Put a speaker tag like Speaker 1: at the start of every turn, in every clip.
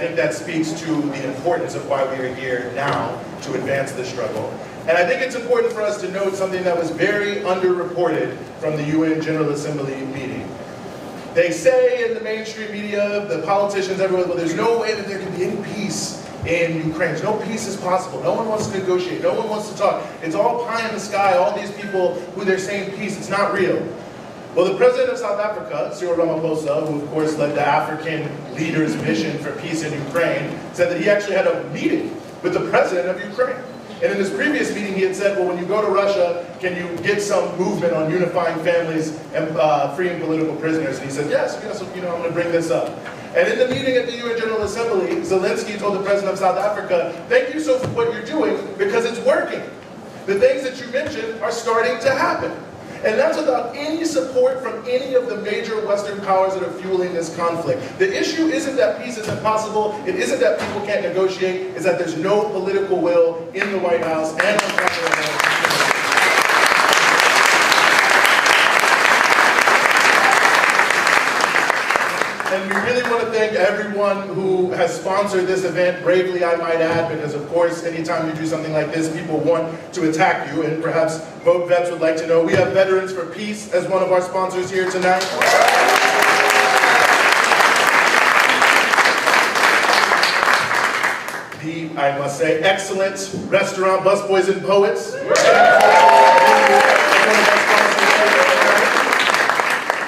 Speaker 1: I think that speaks to the importance of why we are here now to advance this struggle. And I think it's important for us to note something that was very underreported from the UN General Assembly meeting. They say in the mainstream media, the politicians everywhere, well, there's no way that there can be any peace in Ukraine. No peace is possible. No one wants to negotiate. No one wants to talk. It's all pie in the sky. All these people who they're saying peace, it's not real. Well, the president of South Africa, Cyril Ramaphosa, who of course led the African leaders' mission for peace in Ukraine, said that he actually had a meeting with the president of Ukraine. And in his previous meeting, he had said, well, when you go to Russia, can you get some movement on unifying families and freeing political prisoners? And he said, yes, I'm going to bring this up. And in the meeting at the UN General Assembly, Zelensky told the president of South Africa, thank you so for what you're doing, because it's working. The things that you mentioned are starting to happen. And that's without any support from any of the major Western powers that are fueling this conflict. The issue isn't that peace isn't possible, it isn't that people can't negotiate, it's that there's no political will in the White House and on Capitol Hill. And we really want to thank everyone who has sponsored this event, bravely I might add, because of course anytime you do something like this, people want to attack you, and perhaps Vote Vets would like to know. We have Veterans for Peace as one of our sponsors here tonight. The, I must say, excellent restaurant Busboys and Poets.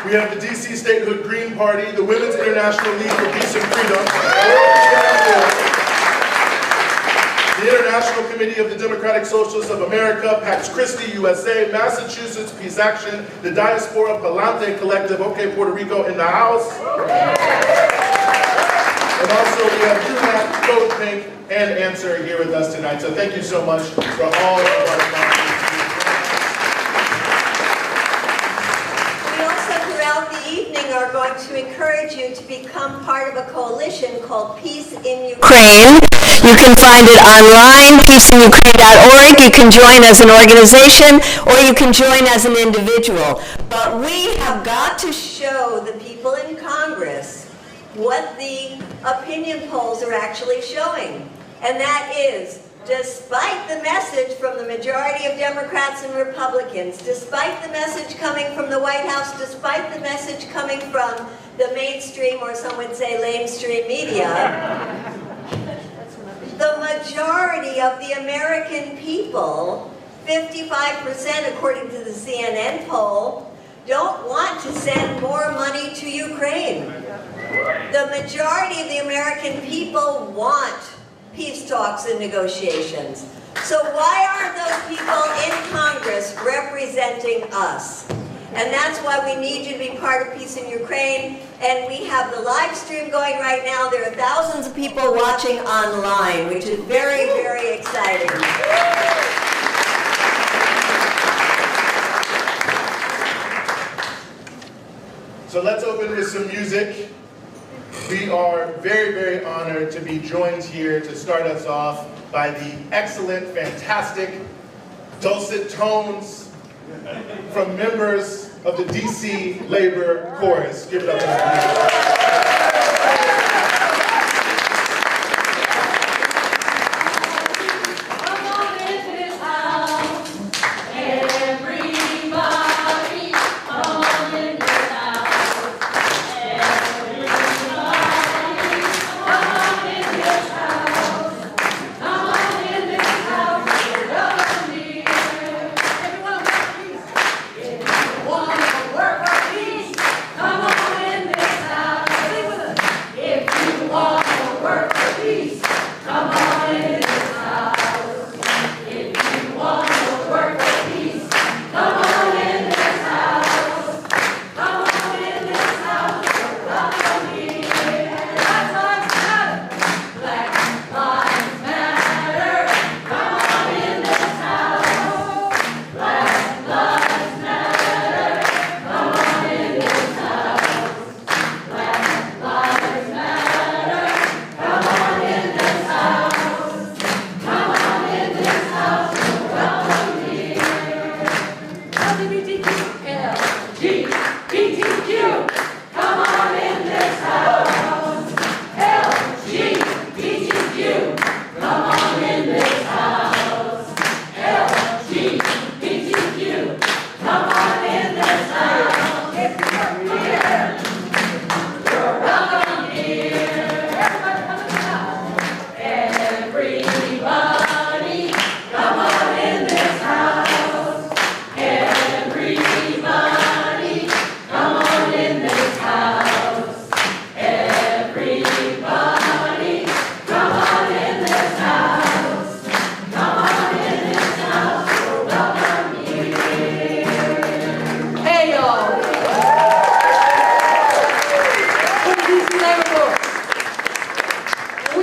Speaker 1: We have the DC Statehood Green Party, the Women's International League for Peace and Freedom, the International Committee of the Democratic Socialists of America, Pax Christi USA, Massachusetts Peace Action, the Diaspora Palante Collective, OK Puerto Rico in the house. And also we have UNAP, Code Pink, and Answer here with us tonight. So thank you so much for all of our sponsors.
Speaker 2: Are going to encourage you to become part of a coalition called Peace in Ukraine.
Speaker 3: You can find it online, peaceinukraine.org. You can join as an organization or you can join as an individual.
Speaker 2: But we have got to show the people in Congress what the opinion polls are actually showing. And that is, despite the message from the majority of Democrats and Republicans, despite the message coming from the White House, despite the message coming from the mainstream, or some would say lamestream media, the majority of the American people, 55% according to the CNN poll, don't want to send more money to Ukraine. The majority of the American people want peace talks and negotiations. So why aren't those people in Congress representing us? And that's why we need you to be part of Peace in Ukraine. And we have the live stream going right now. There are thousands of people watching online, which is very, very exciting.
Speaker 1: So let's open with some music. We are very, very honored to be joined here to start us off by the excellent, fantastic, dulcet tones from members of the DC Labor Chorus. Give it up for them.
Speaker 4: Come on in this house.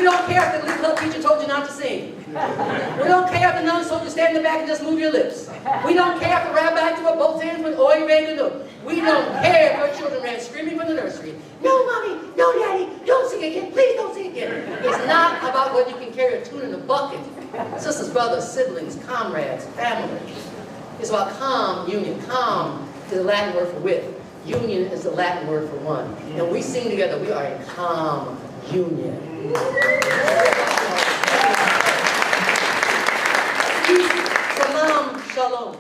Speaker 4: We don't care if the Glee Club teacher told you not to sing. We don't care if the nun told you to stand in the back and just move your lips. We don't care if the rabbi threw up both hands with oil ready to do. We don't care if your children ran screaming from the nursery. No, mommy, no, daddy, don't sing again. Please don't sing again. It's not about whether you can carry a tune in a bucket. Sisters, brothers, siblings, comrades, family. It's about calm union. Calm is the Latin word for with. Union is the Latin word for one. And we sing together, we are a calm union. Salam, shalom.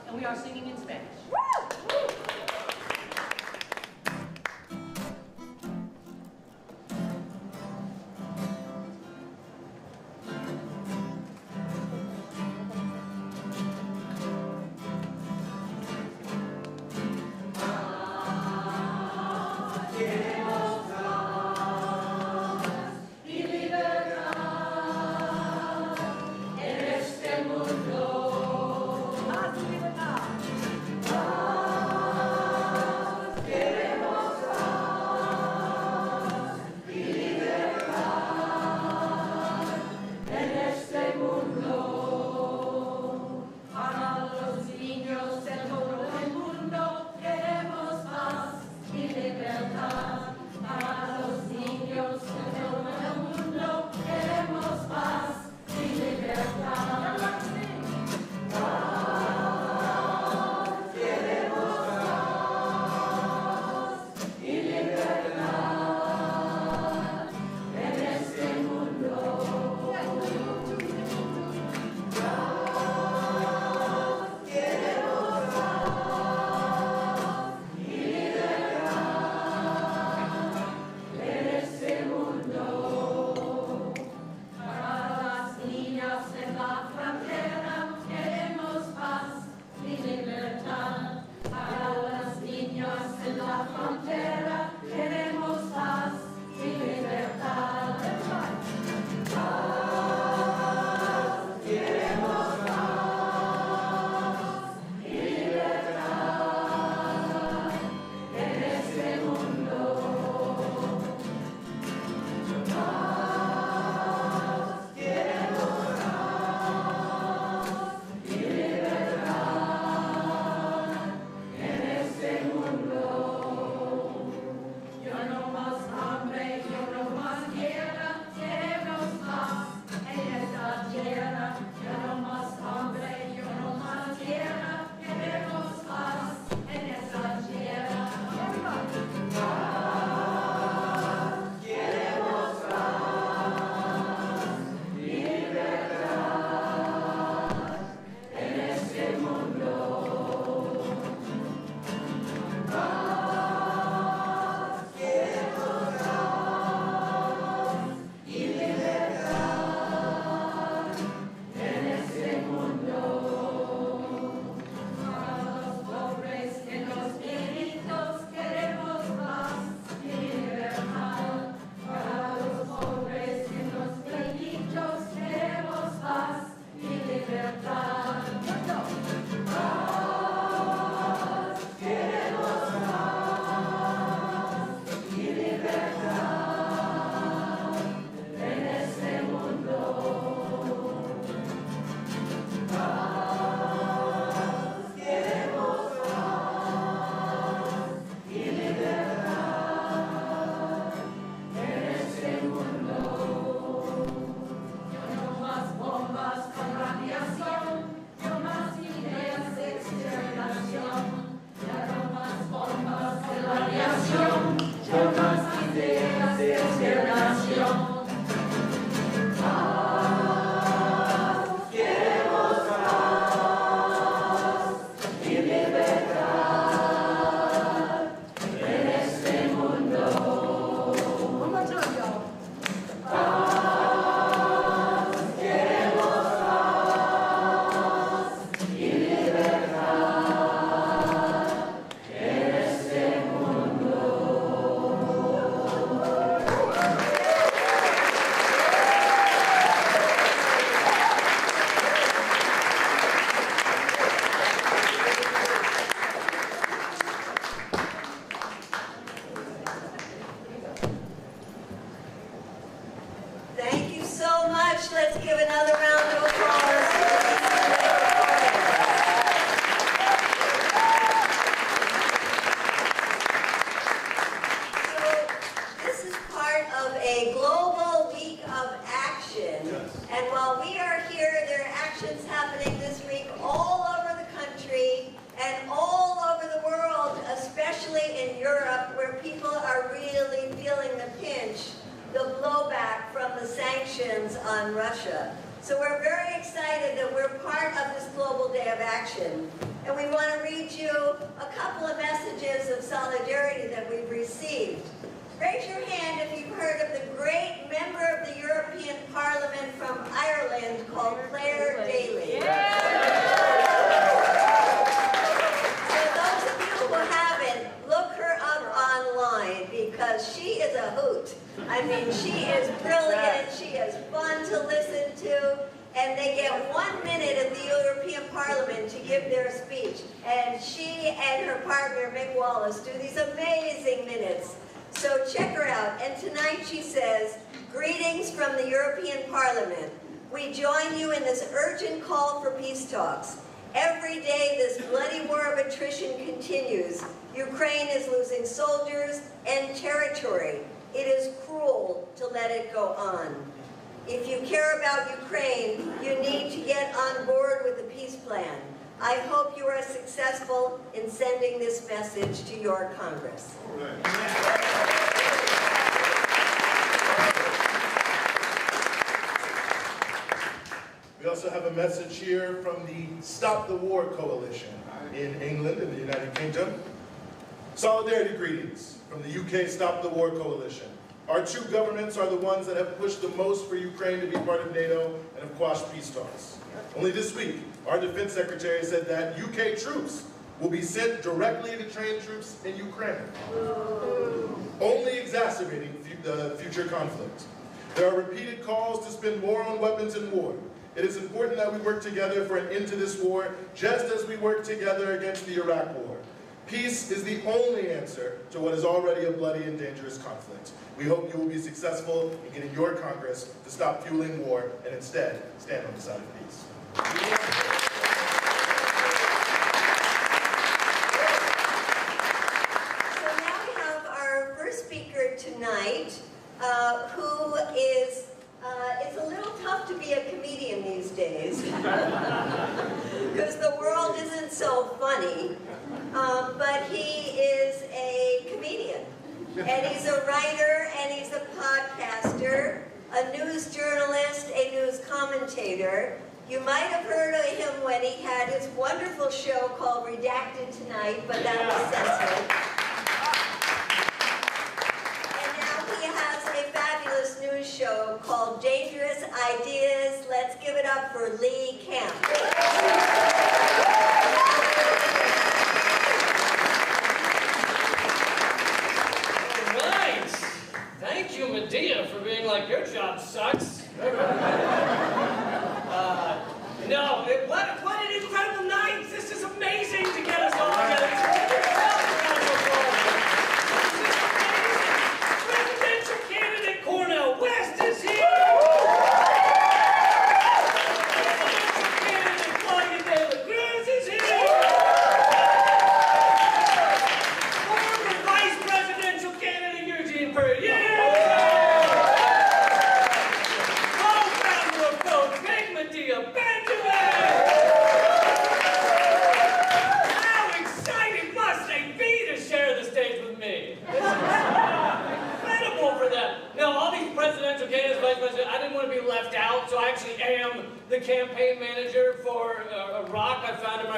Speaker 4: And we are singing in Spanish.
Speaker 5: Paz y libertad.
Speaker 2: Message to your Congress.
Speaker 1: We also have a message here from the Stop the War Coalition in England, in the United Kingdom. Solidarity greetings from the UK Stop the War Coalition. Our two governments are the ones that have pushed the most for Ukraine to be part of NATO and have quashed peace talks. Only this week, our defense secretary said that UK troops will be sent directly to train troops in Ukraine, only exacerbating the future conflict. There are repeated calls to spend more on weapons in war. It is important that we work together for an end to this war, just as we work together against the Iraq War. Peace is the only answer to what is already a bloody and dangerous conflict. We hope you will be successful in getting your Congress to stop fueling war and instead stand on the side of peace.
Speaker 2: Tonight, who is, it's a little tough to be a comedian these days, because the world isn't so funny, but he is a comedian, and he's a writer, and he's a podcaster, a news journalist, a news commentator. You might have heard of him when he had his wonderful show called Redacted Tonight, but that was censored. News show called Dangerous Ideas. Let's give it up for Lee Camp.
Speaker 5: All right. Thank you, Medea, for being like, your job sucks. No, what an incredible night. This is amazing to get us all together. Cornel West is here!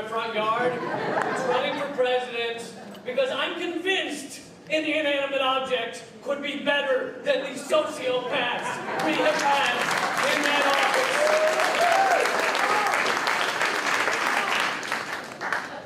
Speaker 5: front yard. It's running for president because I'm convinced an inanimate object could be better than the sociopaths we have had in that office.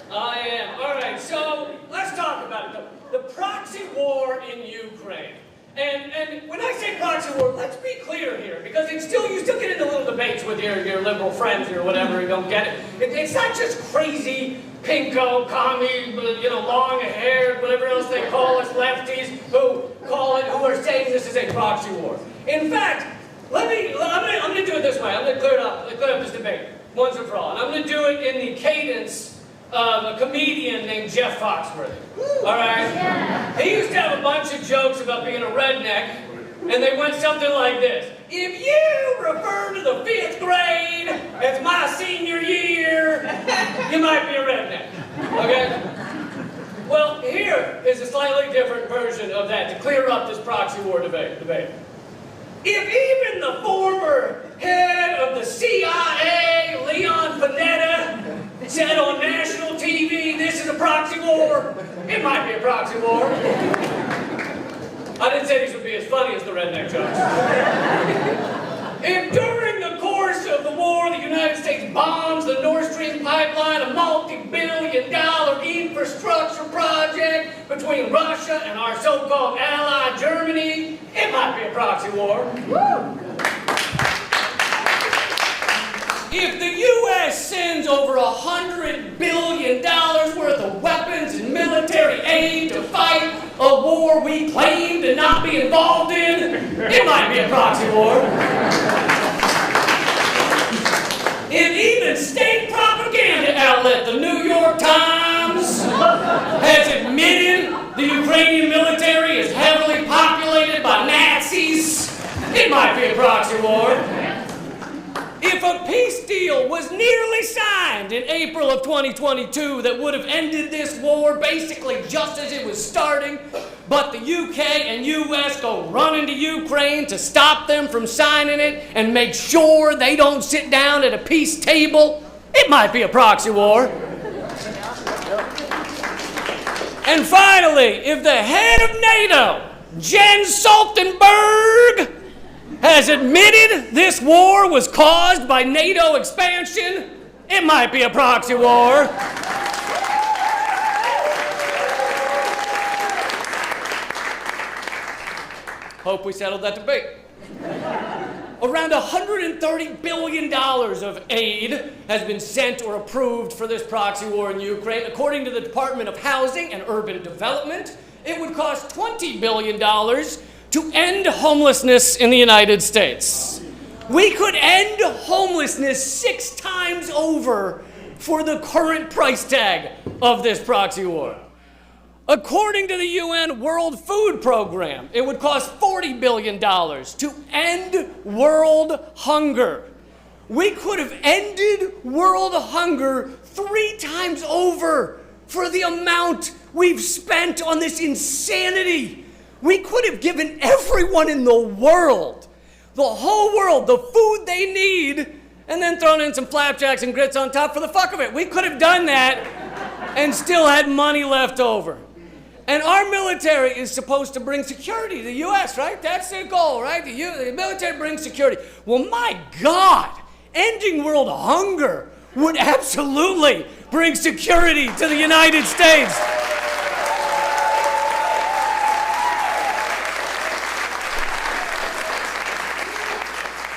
Speaker 5: I am. All right, so let's talk about it. The proxy war in Ukraine. And when I say proxy war, let's be clear here, because you still get into little debates with your liberal friends or whatever, you don't get it. It's not just crazy, pinko, commie, long-haired, whatever else they call us, lefties, who are saying this is a proxy war. In fact, I'm gonna do it this way. I'm gonna clear up this debate once and for all. And I'm gonna do it in the cadence of a comedian named Jeff Foxworthy. All right? Yeah. He used to have a bunch of jokes about being a redneck, and they went something like this. If you refer to the 5th grade as my senior year, you might be a redneck. Okay? Well, here is a slightly different version of that to clear up this proxy war debate. If even the former head of the CIA, Leon Panetta, said on national TV, this is a proxy war, it might be a proxy war. I didn't say these would be as funny as the redneck jokes. If during the course of the war, the United States bombs the Nord Stream pipeline, a multi-billion-dollar infrastructure project between Russia and our so-called ally, Germany, it might be a proxy war. Woo! If the U.S. sends over $100 billion worth of weapons and military aid to fight a war we claim to not be involved in, it might be a proxy war. If even state propaganda outlet, the New York Times, has admitted the Ukrainian military is heavily populated by Nazis, it might be a proxy war. If a peace deal was nearly signed in April of 2022 that would have ended this war basically just as it was starting, but the UK and US go running to Ukraine to stop them from signing it and make sure they don't sit down at a peace table, it might be a proxy war. And finally, if the head of NATO, Jens Stoltenberg, has admitted this war was caused by NATO expansion, it might be a proxy war. Hope we settled that debate. Around $130 billion of aid has been sent or approved for this proxy war in Ukraine. According to the Department of Housing and Urban Development, it would cost $20 billion to end homelessness in the United States. We could end homelessness 6 times over for the current price tag of this proxy war. According to the UN World Food Program, it would cost $40 billion to end world hunger. We could have ended world hunger 3 times over for the amount we've spent on this insanity. We could have given everyone in the world, the whole world, the food they need, and then thrown in some flapjacks and grits on top for the fuck of it. We could have done that and still had money left over. And our military is supposed to bring security to the U.S., right? That's their goal, right? The military brings security. Well, my God, ending world hunger would absolutely bring security to the United States.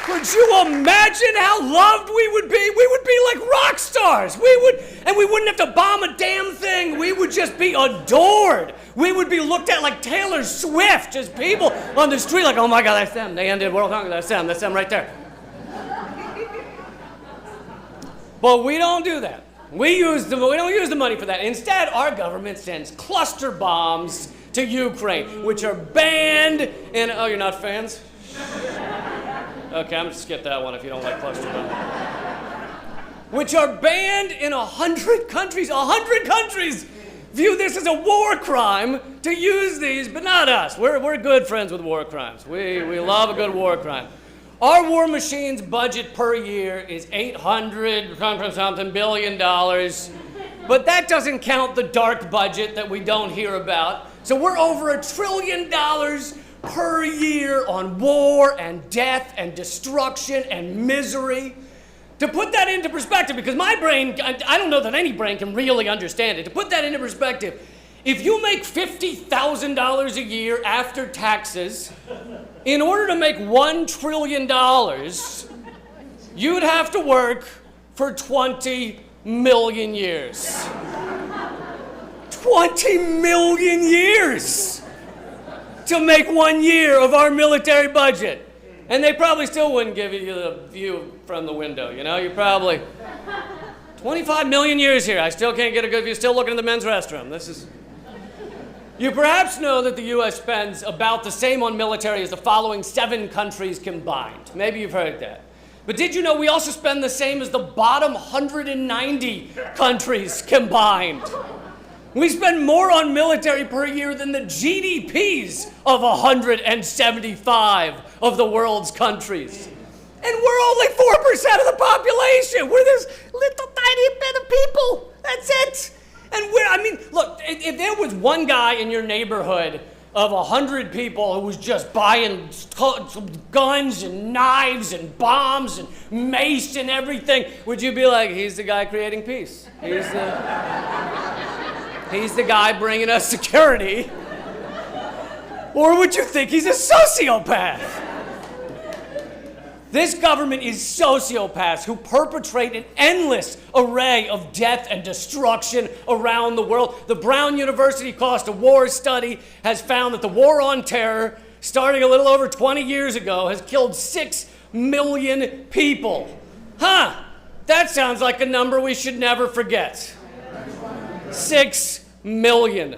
Speaker 5: Could you imagine how loved we would be? We would be like rock stars. We wouldn't have to bomb a damn thing. We would just be adored. We would be looked at like Taylor Swift, just people on the street like, oh my God, that's them. They ended world hunger. That's them right there. But we don't do that. We don't use the money for that. Instead, our government sends cluster bombs to Ukraine, which are banned in, oh, you're not fans? Okay, I'm gonna skip that one if you don't like cluster bombs. Which are banned in 100 countries. 100 countries view this as a war crime to use these, but not us. We're good friends with war crimes. We love a good war crime. Our war machine's budget per year is $800-something billion. But that doesn't count the dark budget that we don't hear about. So we're over $1 trillion per year on war and death and destruction and misery. To put that into perspective, because my brain, I don't know that any brain can really understand it. To put that into perspective, if you make $50,000 a year after taxes, in order to make $1 trillion, you'd have to work for 20 million years. 20 million years to make 1 year of our military budget. And they probably still wouldn't give you the view from the window, you know? You probably, 25 million years here, I still can't get a good view, still looking at the men's restroom. This is... You perhaps know that the U.S. spends about the same on military as the following 7 countries combined. Maybe you've heard that. But did you know we also spend the same as the bottom 190 countries combined? We spend more on military per year than the GDPs of 175 of the world's countries. And we're only 4% of the population. We're this little tiny bit of people. That's it. And look, if there was one guy in your neighborhood of 100 people who was just buying guns and knives and bombs and mace and everything, would you be like, he's the guy creating peace? He's the guy bringing us security? Or would you think he's a sociopath? This government is sociopaths who perpetrate an endless array of death and destruction around the world. The Brown University Cost of War study has found that the war on terror, starting a little over 20 years ago, has killed 6 million people. Huh, that sounds like a number we should never forget. 6 million.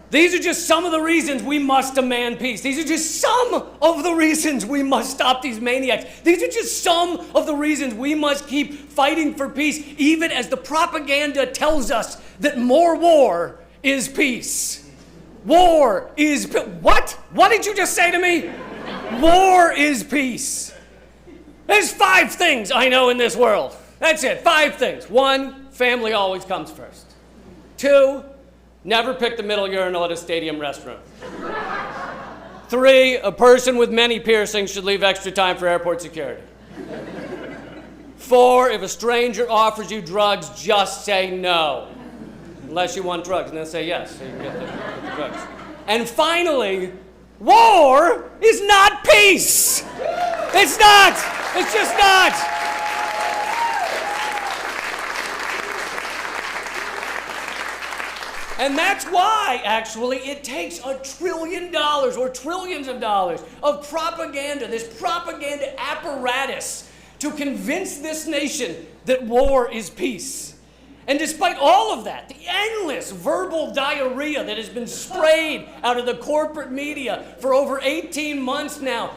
Speaker 5: These are just some of the reasons we must demand peace. These are just some of the reasons we must stop these maniacs. These are just some of the reasons we must keep fighting for peace, even as the propaganda tells us that more war is peace. War is what? What did you just say to me? War is peace. There's 5 things I know in this world. That's it, 5 things. 1, family always comes first. 2, never pick the middle urinal at a stadium restroom. 3, a person with many piercings should leave extra time for airport security. 4, if a stranger offers you drugs, just say no. Unless you want drugs, and then say yes, so you can get the drugs. And finally, war is not peace. It's not. It's just not. And that's why, actually, it takes $1 trillion or trillions of dollars of propaganda, this propaganda apparatus, to convince this nation that war is peace. And despite all of that, the endless verbal diarrhea that has been sprayed out of the corporate media for over 18 months now,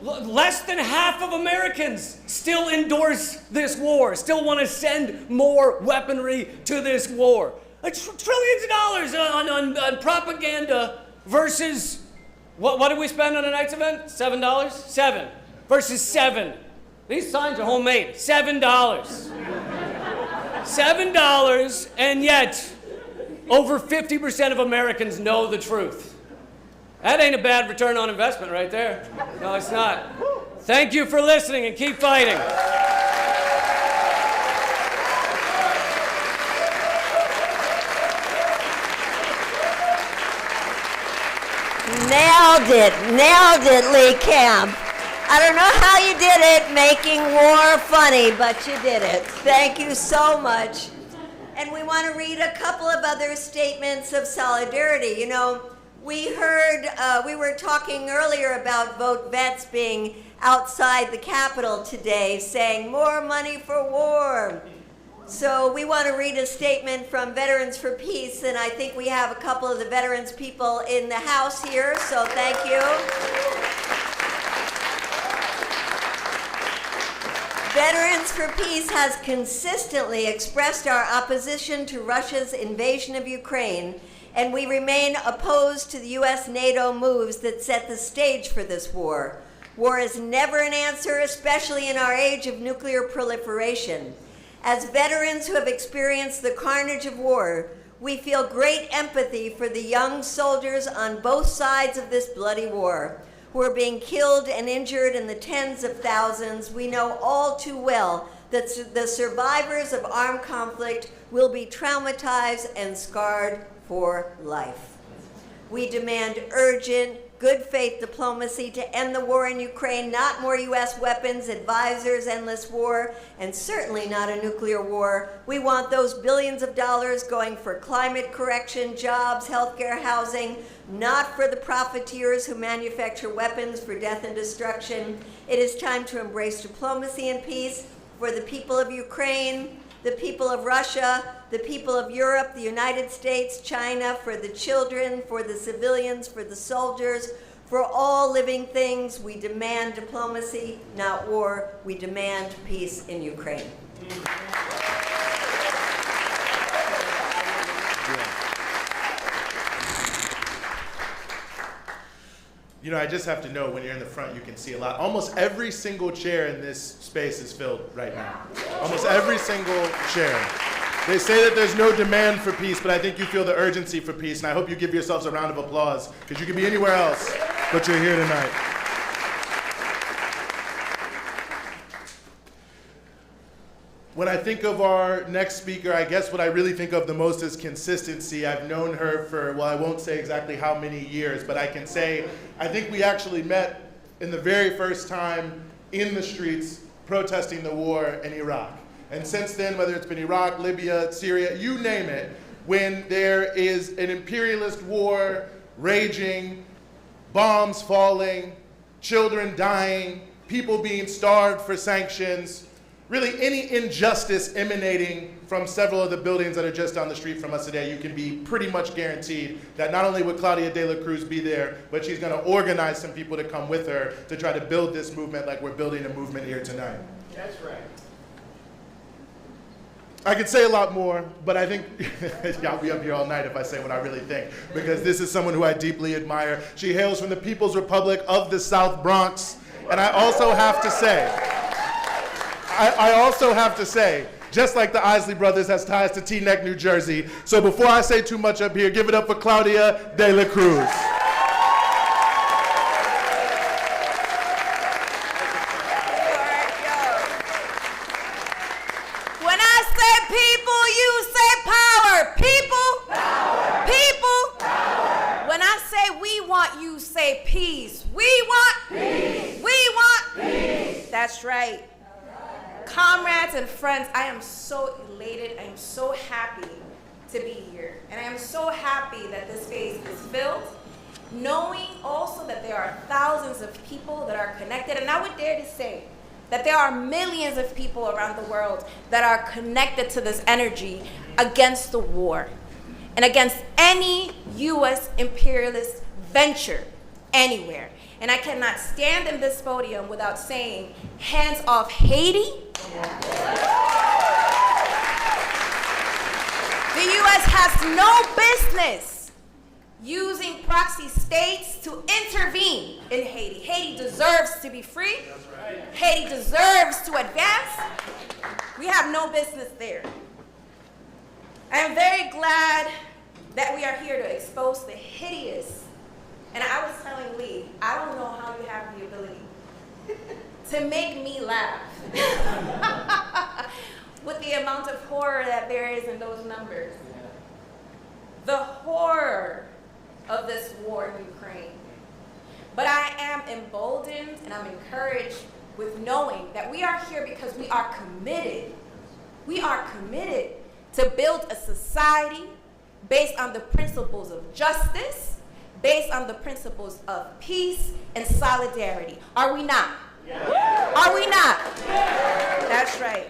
Speaker 5: less than half of Americans still endorse this war, still want to send more weaponry to this war. Trillions of dollars on propaganda versus, what did we spend on tonight's event? $7? 7 versus 7. These signs are homemade. $7. $7, and yet over 50% of Americans know the truth. That ain't a bad return on investment right there. No, it's not. Thank you for listening and keep fighting.
Speaker 2: Nailed it, Lee Camp. I don't know how you did it, making war funny, but you did it. Thank you so much. And we want to read a couple of other statements of solidarity. You know, we were talking earlier about Vote Vets being outside the Capitol today saying more money for war. So we want to read a statement from Veterans for Peace, and I think we have a couple of the veterans people in the house here, so thank you. Veterans for Peace has consistently expressed our opposition to Russia's invasion of Ukraine, and we remain opposed to the U.S.-NATO moves that set the stage for this war. War is never an answer, especially in our age of nuclear proliferation. As veterans who have experienced the carnage of war, we feel great empathy for the young soldiers on both sides of this bloody war who are being killed and injured in the tens of thousands. We know all too well that the survivors of armed conflict will be traumatized and scarred for life. We demand urgent, good faith diplomacy to end the war in Ukraine, not more U.S. weapons, advisors, endless war, and certainly not a nuclear war. We want those billions of dollars going for climate correction, jobs, healthcare, housing, not for the profiteers who manufacture weapons for death and destruction. It is time to embrace diplomacy and peace for the people of Ukraine, the people of Russia, the people of Europe, the United States, China, for the children, for the civilians, for the soldiers, for all living things. We demand diplomacy, not war. We demand peace in Ukraine.
Speaker 1: You know, I just have to know, when you're in the front, you can see a lot. Almost every single chair in this space is filled right now. Almost every single chair. They say that there's no demand for peace, but I think you feel the urgency for peace, and I hope you give yourselves a round of applause, because you could be anywhere else, but you're here tonight. When I think of our next speaker, I guess what I really think of the most is consistency. I've known her for, well, I won't say exactly how many years, but I can say I think we actually met in the very first time in the streets protesting the war in Iraq. And since then, whether it's been Iraq, Libya, Syria, you name it, when there is an imperialist war raging, bombs falling, children dying, people being starved for sanctions, really any injustice emanating from several of the buildings that are just down the street from us today, you can be pretty much guaranteed that not only would Claudia De La Cruz be there, but she's going to organize some people to come with her to try to build this movement like we're building a movement here tonight.
Speaker 4: That's right.
Speaker 1: I could say a lot more, but I think I'll be up here all night if I say what I really think, because this is someone who I deeply admire. She hails from the People's Republic of the South Bronx, and I also have to say, just like the Isley Brothers has ties to Teaneck, New Jersey. So before I say too much up here, give it up for Claudia De La Cruz.
Speaker 6: When I say people, you say power. People. Power. People. Power. When I say we want, you say peace. We want peace. We want peace. That's right. Comrades and friends, I am so elated. I am so happy to be here. And I am so happy that this space is filled, knowing also that there are thousands of people that are connected. And I would dare to say that there are millions of people around the world that are connected to this energy against the war and against any U.S. imperialist venture anywhere. And I cannot stand in this podium without saying, hands off Haiti. The U.S. has no business using proxy states to intervene in Haiti. Haiti deserves to be free. Haiti deserves to advance. We have no business there. I am very glad that we are here to expose the hideous. And I was telling Lee, I don't know how you have the ability to make me laugh with the amount of horror that there is in those numbers. The horror of this war in Ukraine. But I am emboldened and I'm encouraged with knowing that we are here because we are committed. We are committed to build a society based on the principles of justice, based on the principles of peace and solidarity. Are we not? Yeah. Are we not? Yeah. That's right.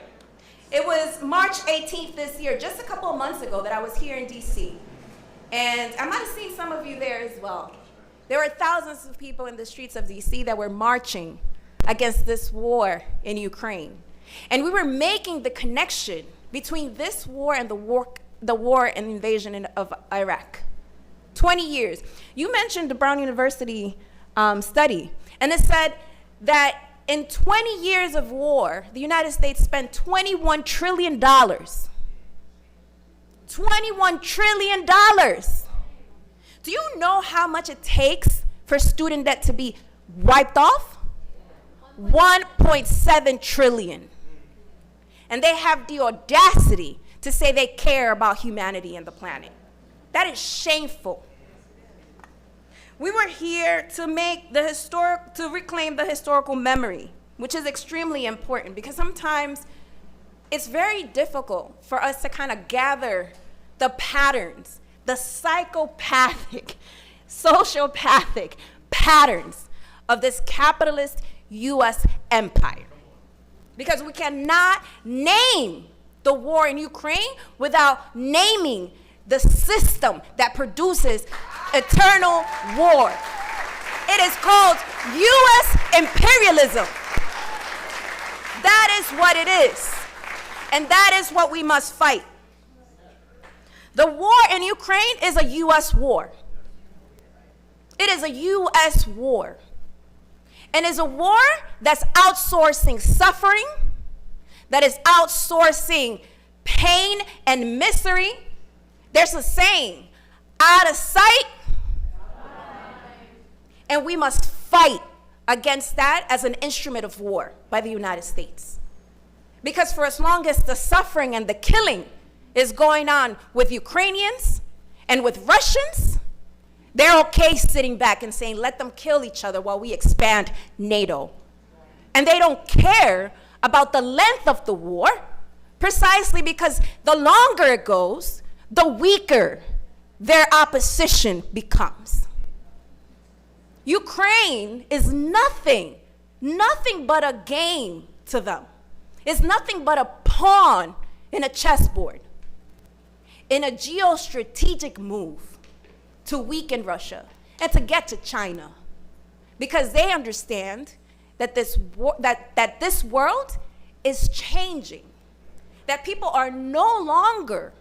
Speaker 6: It was March 18th this year, just a couple of months ago, that I was here in DC. And I might have seen some of you there as well. There were thousands of people in the streets of DC that were marching against this war in Ukraine. And we were making the connection between this war and the war and invasion of Iraq. 20 years. You mentioned the Brown University study, and it said that in 20 years of war, the United States spent $21 trillion. $21 trillion. Do you know how much it takes for student debt to be wiped off? 1.7 trillion. And they have the audacity to say they care about humanity and the planet. That is shameful. We were here to reclaim the historical memory, which is extremely important because sometimes it's very difficult for us to kind of gather the patterns, the psychopathic, sociopathic patterns of this capitalist U.S. empire. Because we cannot name the war in Ukraine without naming the system that produces eternal war. It is called U.S. imperialism. That is what it is. And that is what we must fight. The war in Ukraine is a U.S. war. It is a U.S. war. And it's a war that's outsourcing suffering, that is outsourcing pain and misery. There's a saying, out of sight, and we must fight against that as an instrument of war by the United States. Because for as long as the suffering and the killing is going on with Ukrainians and with Russians, they're okay sitting back and saying, let them kill each other while we expand NATO. And they don't care about the length of the war, precisely because the longer it goes, the weaker their opposition becomes. Ukraine is nothing but a game to them. It's nothing but a pawn in a chessboard, in a geostrategic move to weaken Russia and to get to China, because they understand that this world is changing, that people are no longer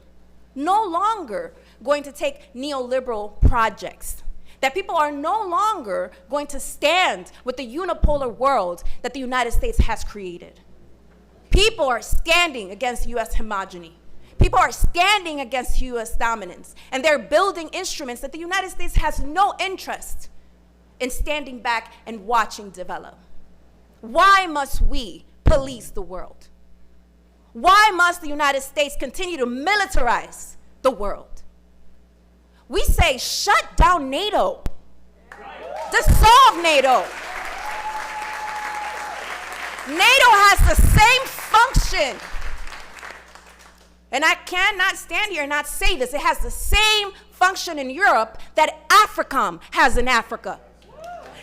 Speaker 6: going to take neoliberal projects, that people are no longer going to stand with the unipolar world that the United States has created. People are standing against U.S. hegemony. People are standing against U.S. dominance, and they're building instruments that the United States has no interest in standing back and watching develop. Why must we police the world? Why must the United States continue to militarize the world? We say, shut down NATO. Dissolve NATO. NATO has the same function. And I cannot stand here and not say this. It has the same function in Europe that AFRICOM has in Africa.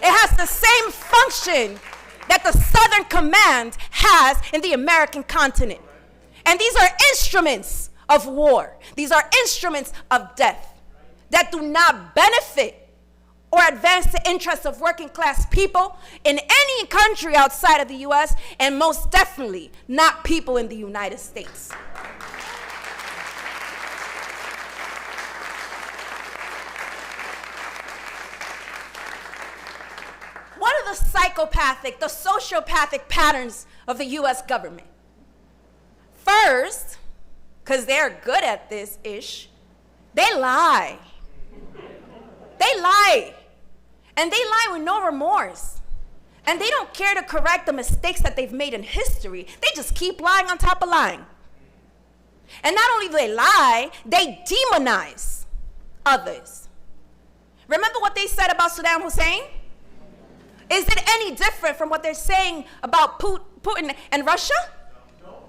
Speaker 6: It has the same function that the Southern Command has in the American continent. And these are instruments of war. These are instruments of death that do not benefit or advance the interests of working class people in any country outside of the U.S., and most definitely not people in the United States. What are the psychopathic, the sociopathic patterns of the U.S. government? First, because they're good at this ish, they lie. They lie. And they lie with no remorse. And they don't care to correct the mistakes that they've made in history. They just keep lying on top of lying. And not only do they lie, they demonize others. Remember what they said about Saddam Hussein? Is it any different from what they're saying about Putin and Russia? No.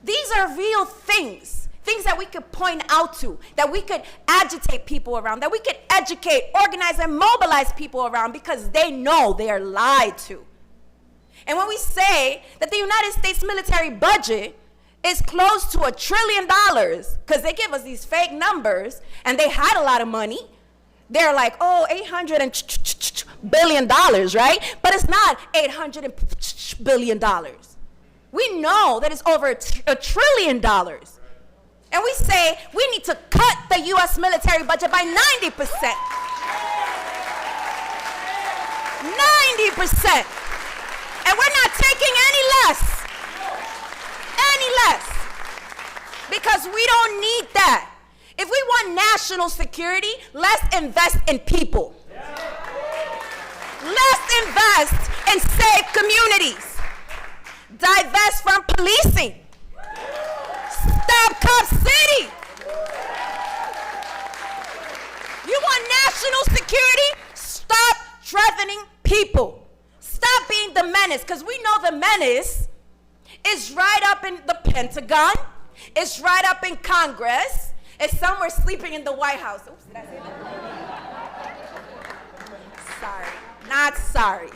Speaker 6: These are real things, things that we could point out to, that we could agitate people around, that we could educate, organize, and mobilize people around, because they know they are lied to. And when we say that the United States military budget is close to $1 trillion, because they give us these fake numbers and they hide a lot of money, they're like, oh, $800 billion, right? But it's not $800 billion. We know that it's over $1 trillion. And we say we need to cut the U.S. military budget by 90%. 90%. And we're not taking any less. Any less. Because we don't need that. If we want national security, let's invest in people. Let's invest in safe communities. Divest from policing. Stop Cop City. You want national security? Stop threatening people. Stop being the menace, because we know the menace is right up in the Pentagon. It's right up in Congress. It's somewhere sleeping in the White House. Oops, did I say that? Sorry, not sorry.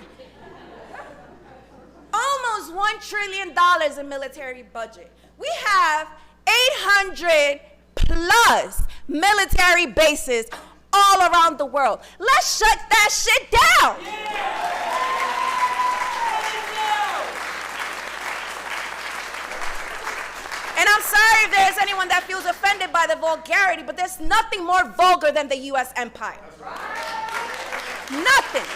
Speaker 6: Almost $1 trillion in military budget. We have 800 plus military bases all around the world. Let's shut that shit down. And I'm sorry if there's anyone that feels offended by the vulgarity, but there's nothing more vulgar than the U.S. empire. Nothing.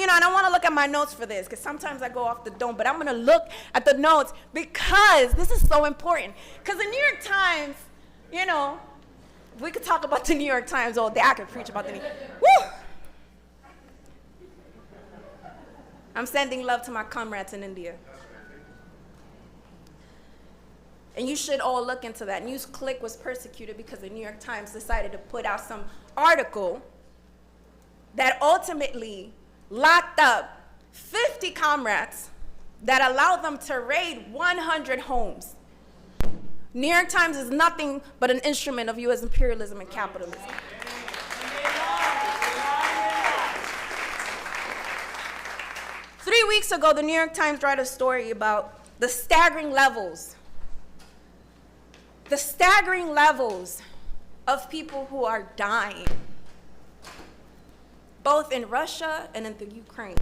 Speaker 6: I don't want to look at my notes for this, because sometimes I go off the dome, but I'm going to look at the notes because this is so important. Because the New York Times, we could talk about the New York Times all day. I could preach about the New York. Woo! I'm sending love to my comrades in India. And you should all look into that. NewsClick was persecuted because the New York Times decided to put out some article that ultimately locked up 50 comrades that allowed them to raid 100 homes. New York Times is nothing but an instrument of U.S. imperialism and capitalism. 3 weeks ago, the New York Times wrote a story about the staggering levels of people who are dying, both in Russia and in the Ukraine.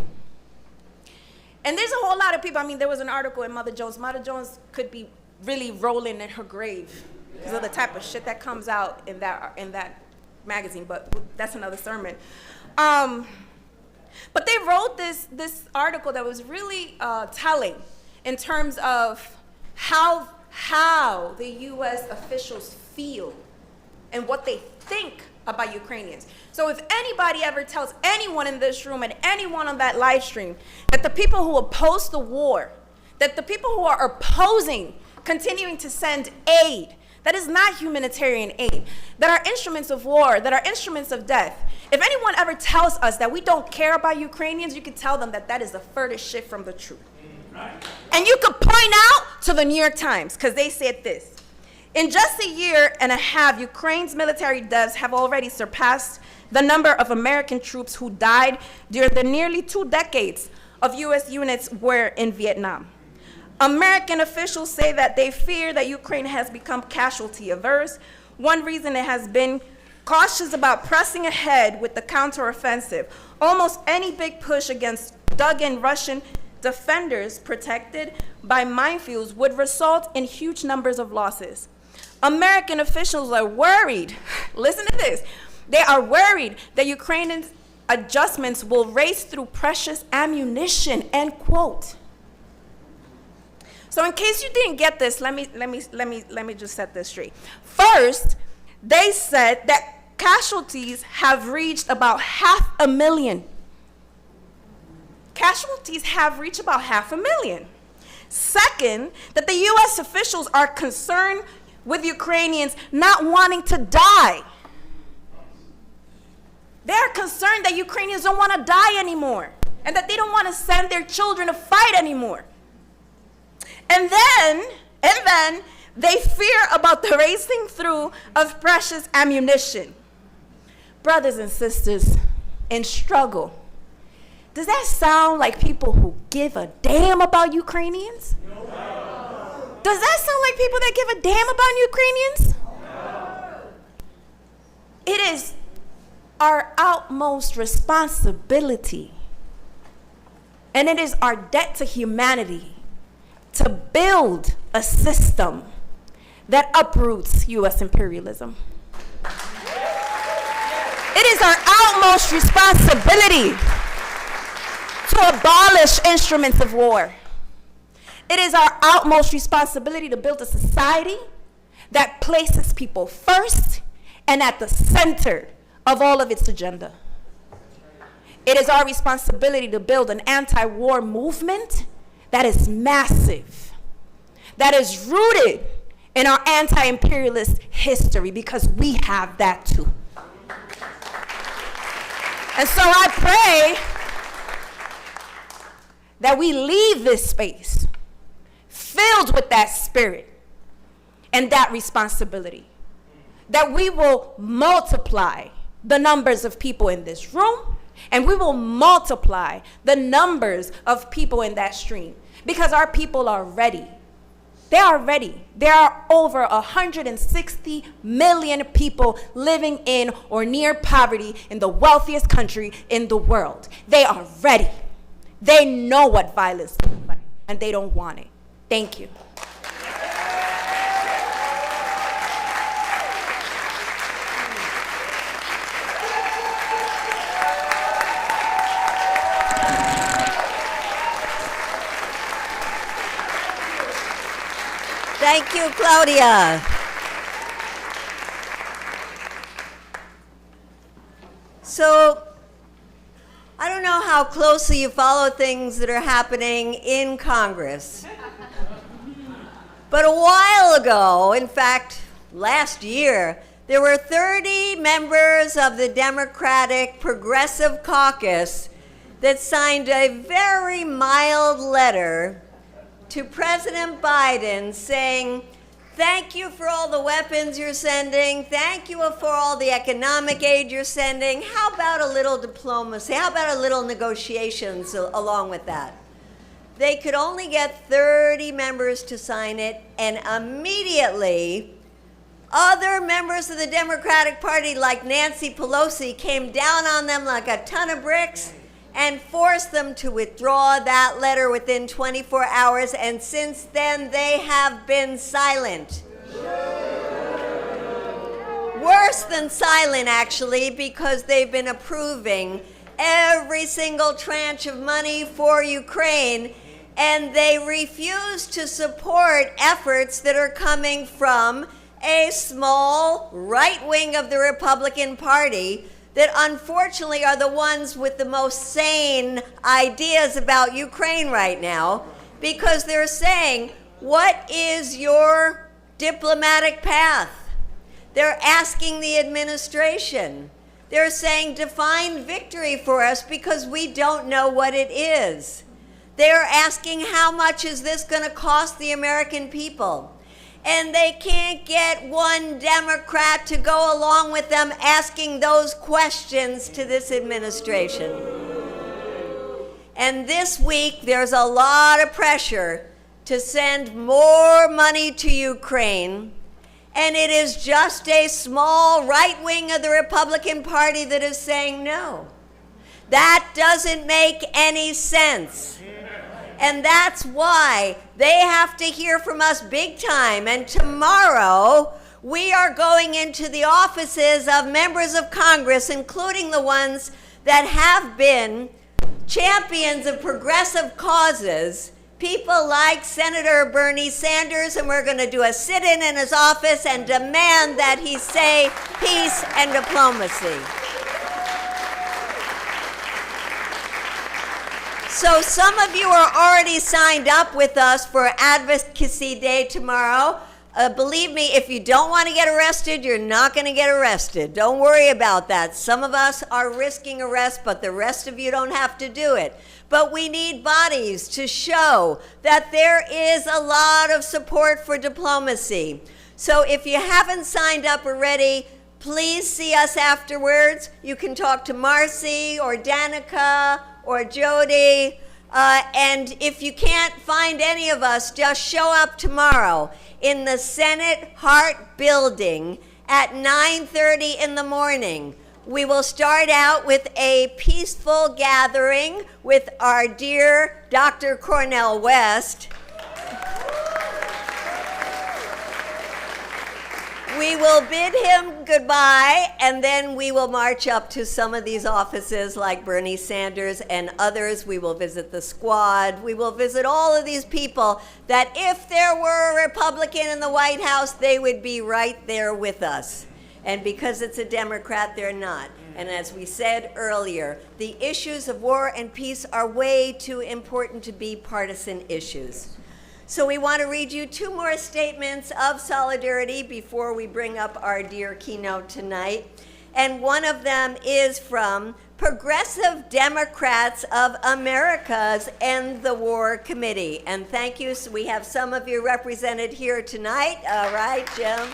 Speaker 6: And there's a whole lot of people. There was an article in Mother Jones. Mother Jones could be really rolling in her grave because of the type of shit that comes out in that magazine, but that's another sermon. But they wrote this article that was really telling in terms of how the U.S. officials feel and what they think about Ukrainians. So if anybody ever tells anyone in this room and anyone on that live stream that the people who oppose the war, that the people who are opposing continuing to send aid, that is not humanitarian aid, that are instruments of war, that are instruments of death. If anyone ever tells us that we don't care about Ukrainians, you can tell them that that is the furthest shit from the truth. And you could point out to the New York Times, because they said this. In just a year and a half, Ukraine's military deaths have already surpassed the number of American troops who died during the nearly 2 decades of U.S. units were in Vietnam. American officials say that they fear that Ukraine has become casualty averse. One reason it has been cautious about pressing ahead with the counteroffensive. Almost any big push against dug-in Russian defenders protected by minefields would result in huge numbers of losses. American officials are worried, listen to this, they are worried that Ukrainian adjustments will race through precious ammunition, end quote. So in case you didn't get this, let me just set this straight. First, they said that casualties have reached about 500,000. Casualties have reached about 500,000. Second, that the U.S. officials are concerned with Ukrainians not wanting to die. They're concerned that Ukrainians don't want to die anymore and that they don't want to send their children to fight anymore. And then they fear about the racing through of precious ammunition. Brothers and sisters in struggle, does that sound like people who give a damn about Ukrainians? No. Does that sound like people that give a damn about Ukrainians? No. It is our utmost responsibility, and it is our debt to humanity to build a system that uproots U.S. imperialism. It is our utmost responsibility to abolish instruments of war. It is our utmost responsibility to build a society that places people first and at the center of all of its agenda. It is our responsibility to build an anti-war movement that is massive, that is rooted in our anti-imperialist history, because we have that too. And so I pray that we leave this space filled with that spirit and that responsibility, that we will multiply the numbers of people in this room, and we will multiply the numbers of people in that stream, because our people are ready. They are ready. There are over 160 million people living in or near poverty in the wealthiest country in the world. They are ready. They know what violence looks like, and they don't want it. Thank you.
Speaker 2: Thank you, Claudia. So, I don't know how closely you follow things that are happening in Congress. But a while ago, in fact, last year, there were 30 members of the Democratic Progressive Caucus that signed a very mild letter to President Biden saying, thank you for all the weapons you're sending. Thank you for all the economic aid you're sending. How about a little diplomacy? How about a little negotiations along with that? They could only get 30 members to sign it, and immediately other members of the Democratic Party, like Nancy Pelosi, came down on them like a ton of bricks and forced them to withdraw that letter within 24 hours, and since then they have been silent. Worse than silent, actually, because they've been approving every single tranche of money for Ukraine, and they refuse to support efforts that are coming from a small right wing of the Republican Party that unfortunately are the ones with the most sane ideas about Ukraine right now, because they're saying, what is your diplomatic path? They're asking the administration. They're saying, define victory for us, because we don't know what it is. They're asking, how much is this going to cost the American people? And they can't get one Democrat to go along with them asking those questions to this administration. And this week, there's a lot of pressure to send more money to Ukraine, and it is just a small right wing of the Republican Party that is saying no. That doesn't make any sense. And that's why they have to hear from us big time. And tomorrow, we are going into the offices of members of Congress, including the ones that have been champions of progressive causes, people like Senator Bernie Sanders, and we're going to do a sit-in in his office and demand that he say peace and diplomacy. So some of you are already signed up with us for Advocacy Day tomorrow. Believe me, if you don't want to get arrested, you're not going to get arrested. Don't worry about that. Some of us are risking arrest, but the rest of you don't have to do it. But we need bodies to show that there is a lot of support for diplomacy. So if you haven't signed up already, please see us afterwards. You can talk to Marcy or Danica or Jody, and if you can't find any of us, just show up tomorrow in the Senate Hart Building at 9:30 in the morning. We will start out with a peaceful gathering with our dear Dr. Cornel West. We we will bid him goodbye, and then we will march up to some of these offices like Bernie Sanders and others. We will visit the squad. We will visit all of these people that if there were a Republican in the White House, they would be right there with us. And because it's a Democrat, they're not. And as we said earlier, the issues of war and peace are way too important to be partisan issues. So we want to read you two more statements of solidarity before we bring up our dear keynote tonight. And one of them is from Progressive Democrats of America's End the War Committee. And thank you. So we have some of you represented here tonight. All right, Jim.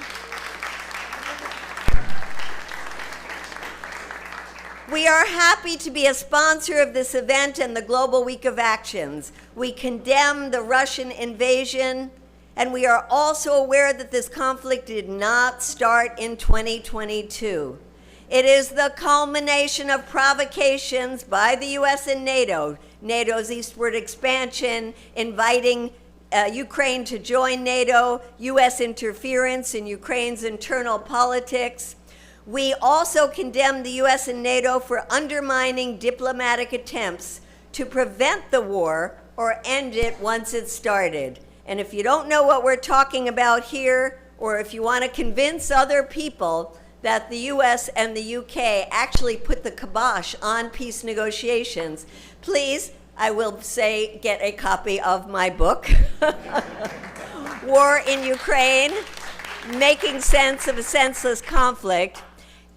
Speaker 2: We are happy to be a sponsor of this event and the Global Week of Actions. We condemn the Russian invasion, and we are also aware that this conflict did not start in 2022. It is the culmination of provocations by the US and NATO, NATO's eastward expansion, inviting Ukraine to join NATO, US interference in Ukraine's internal politics. We also condemn the US and NATO for undermining diplomatic attempts to prevent the war or end it once it started. And if you don't know what we're talking about here, or if you want to convince other people that the US and the UK actually put the kibosh on peace negotiations, please, I will say, get a copy of my book, War in Ukraine, Making Sense of a Senseless Conflict.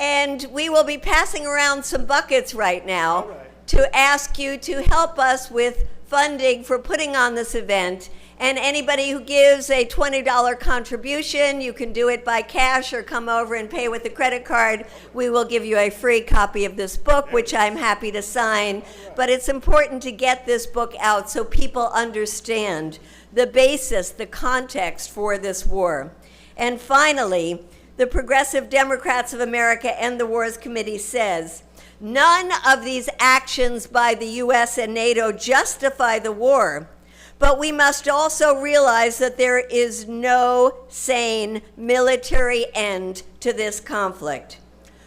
Speaker 2: And we will be passing around some buckets right now to ask you to help us with funding for putting on this event. And anybody who gives a $20 contribution, you can do it by cash or come over and pay with a credit card. We will give you a free copy of this book, which I'm happy to sign. But it's important to get this book out so people understand the basis, the context for this war. And finally, the Progressive Democrats of America End the Wars Committee says, none of these actions by the US and NATO justify the war, but we must also realize that there is no sane military end to this conflict.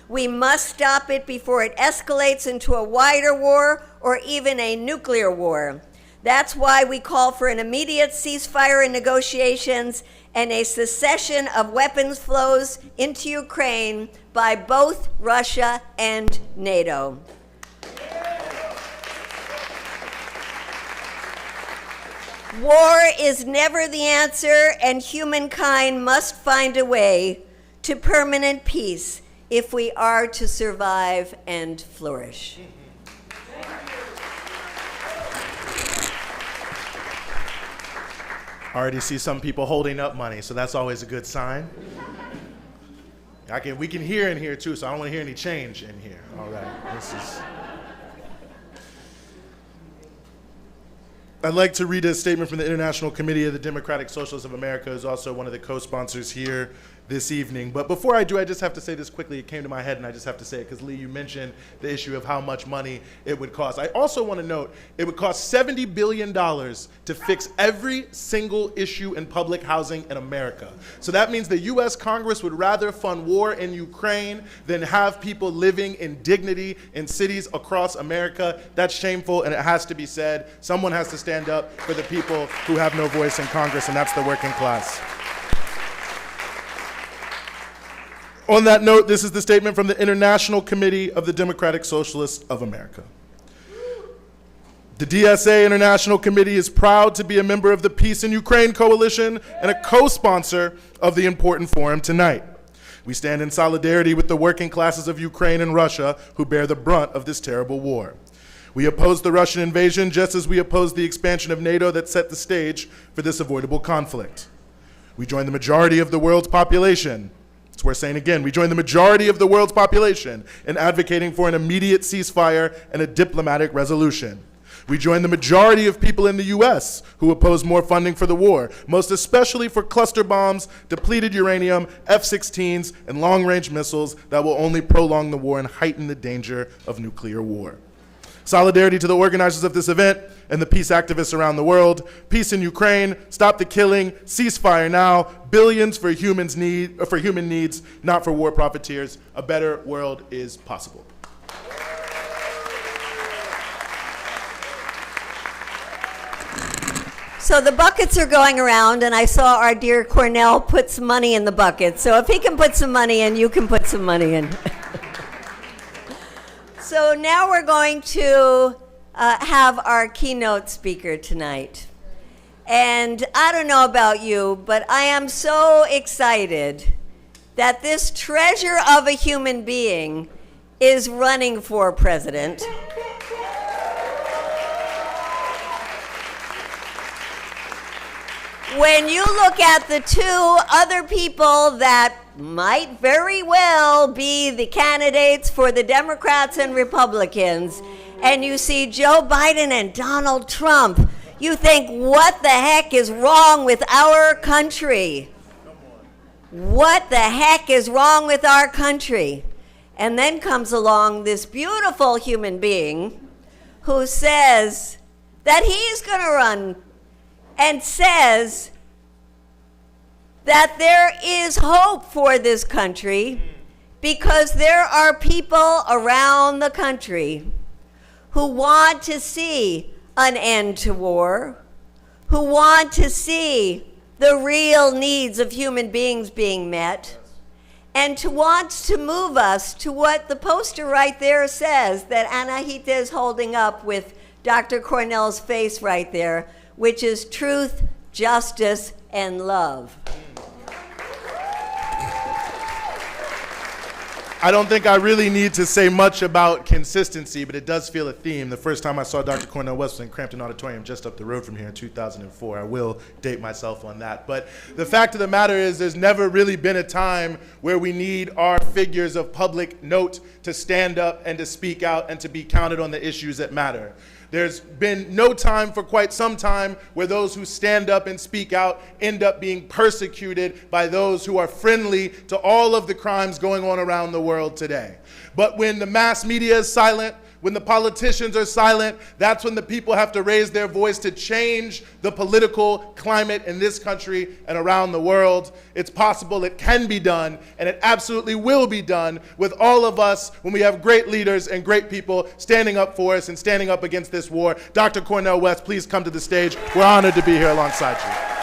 Speaker 2: We must stop it before it escalates into a wider war or even a nuclear war. That's why we call for an immediate ceasefire in negotiations and a cessation of weapons flows into Ukraine by both Russia and NATO. War is never the answer, and humankind must find a way to permanent peace if we are to survive and flourish.
Speaker 1: I already see some people holding up money, so that's always a good sign. We can hear in here too, so I don't want to hear any change in here. All right, I'd like to read a statement from the International Committee of the Democratic Socialists of America, who's also one of the co-sponsors here this evening. But before I do, I just have to say this quickly. It came to my head, and I just have to say it because, Lee, you mentioned the issue of how much money it would cost. I also want to note it would cost $70 billion to fix every single issue in public housing in America. So that means the U.S. Congress would rather fund war in Ukraine than have people living in dignity in cities across America. That's shameful, and it has to be said. Someone has to stand up for the people who have no voice in Congress, and that's the working class. On that note, this is the statement from the International Committee of the Democratic Socialists of America. The DSA International Committee is proud to be a member of the Peace in Ukraine Coalition and a co-sponsor of the important forum tonight. We stand in solidarity with the working classes of Ukraine and Russia who bear the brunt of this terrible war. We oppose the Russian invasion just as we oppose the expansion of NATO that set the stage for this avoidable conflict. We join the majority of the world's population. It's worth saying again, we join the majority of the world's population in advocating for an immediate ceasefire and a diplomatic resolution. We join the majority of people in the US who oppose more funding for the war, most especially for cluster bombs, depleted uranium, F-16s, and long-range missiles that will only prolong the war and heighten the danger of nuclear war. Solidarity to the organizers of this event and the peace activists around the world. Peace in Ukraine, stop the killing, ceasefire now, billions for human needs, not for war profiteers. A better world is possible.
Speaker 2: So the buckets are going around, and I saw our dear Cornel put some money in the bucket. So if he can put some money in, you can put some money in. So now we're going to have our keynote speaker tonight. And I don't know about you, but I am so excited that this treasure of a human being is running for president. When you look at the two other people that might very well be the candidates for the Democrats and Republicans, and you see Joe Biden and Donald Trump, you think, what the heck is wrong with our country? What the heck is wrong with our country? And then comes along this beautiful human being who says that he's going to run, and says that there is hope for this country because there are people around the country who want to see an end to war, who want to see the real needs of human beings being met, and to want to move us to what the poster right there says that Anahita is holding up with Dr. Cornel's face right there, which is truth, justice, and love.
Speaker 1: I don't think I really need to say much about consistency, but it does feel a theme. The first time I saw Dr. Cornel West was in Crampton Auditorium just up the road from here in 2004. I will date myself on that. But the fact of the matter is there's never really been a time where we need our figures of public note to stand up and to speak out and to be counted on the issues that matter. There's been no time for quite some time where those who stand up and speak out end up being persecuted by those who are friendly to all of the crimes going on around the world today. But when the mass media is silent, when the politicians are silent, that's when the people have to raise their voice to change the political climate in this country and around the world. It's possible, it can be done, and it absolutely will be done with all of us when we have great leaders and great people standing up for us and standing up against this war. Dr. Cornel West, please come to the stage. We're honored to be here alongside you.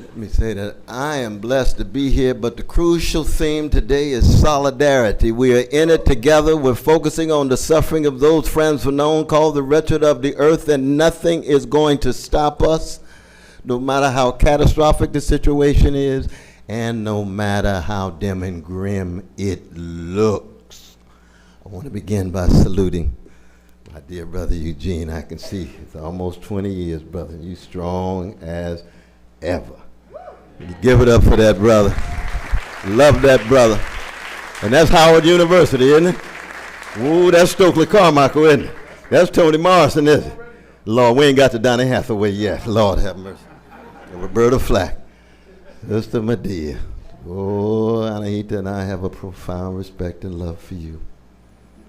Speaker 7: Let me say that I am blessed to be here, but the crucial theme today is solidarity. We are in it together. We're focusing on the suffering of those friends who known called the wretched of the earth, and nothing is going to stop us, no matter how catastrophic the situation is, and no matter how dim and grim it looks. I want to begin by saluting my dear brother Eugene. I can see it's almost 20 years, brother. You strong as ever. You give it up for that brother. Love that brother. And that's Howard University, isn't it? Ooh, that's Stokely Carmichael, isn't it? That's Toni Morrison, isn't it? Lord, we ain't got to Donny Hathaway yet. Lord have mercy. And Roberta Flack. Sister Medea. Oh, Anahita and I have a profound respect and love for you.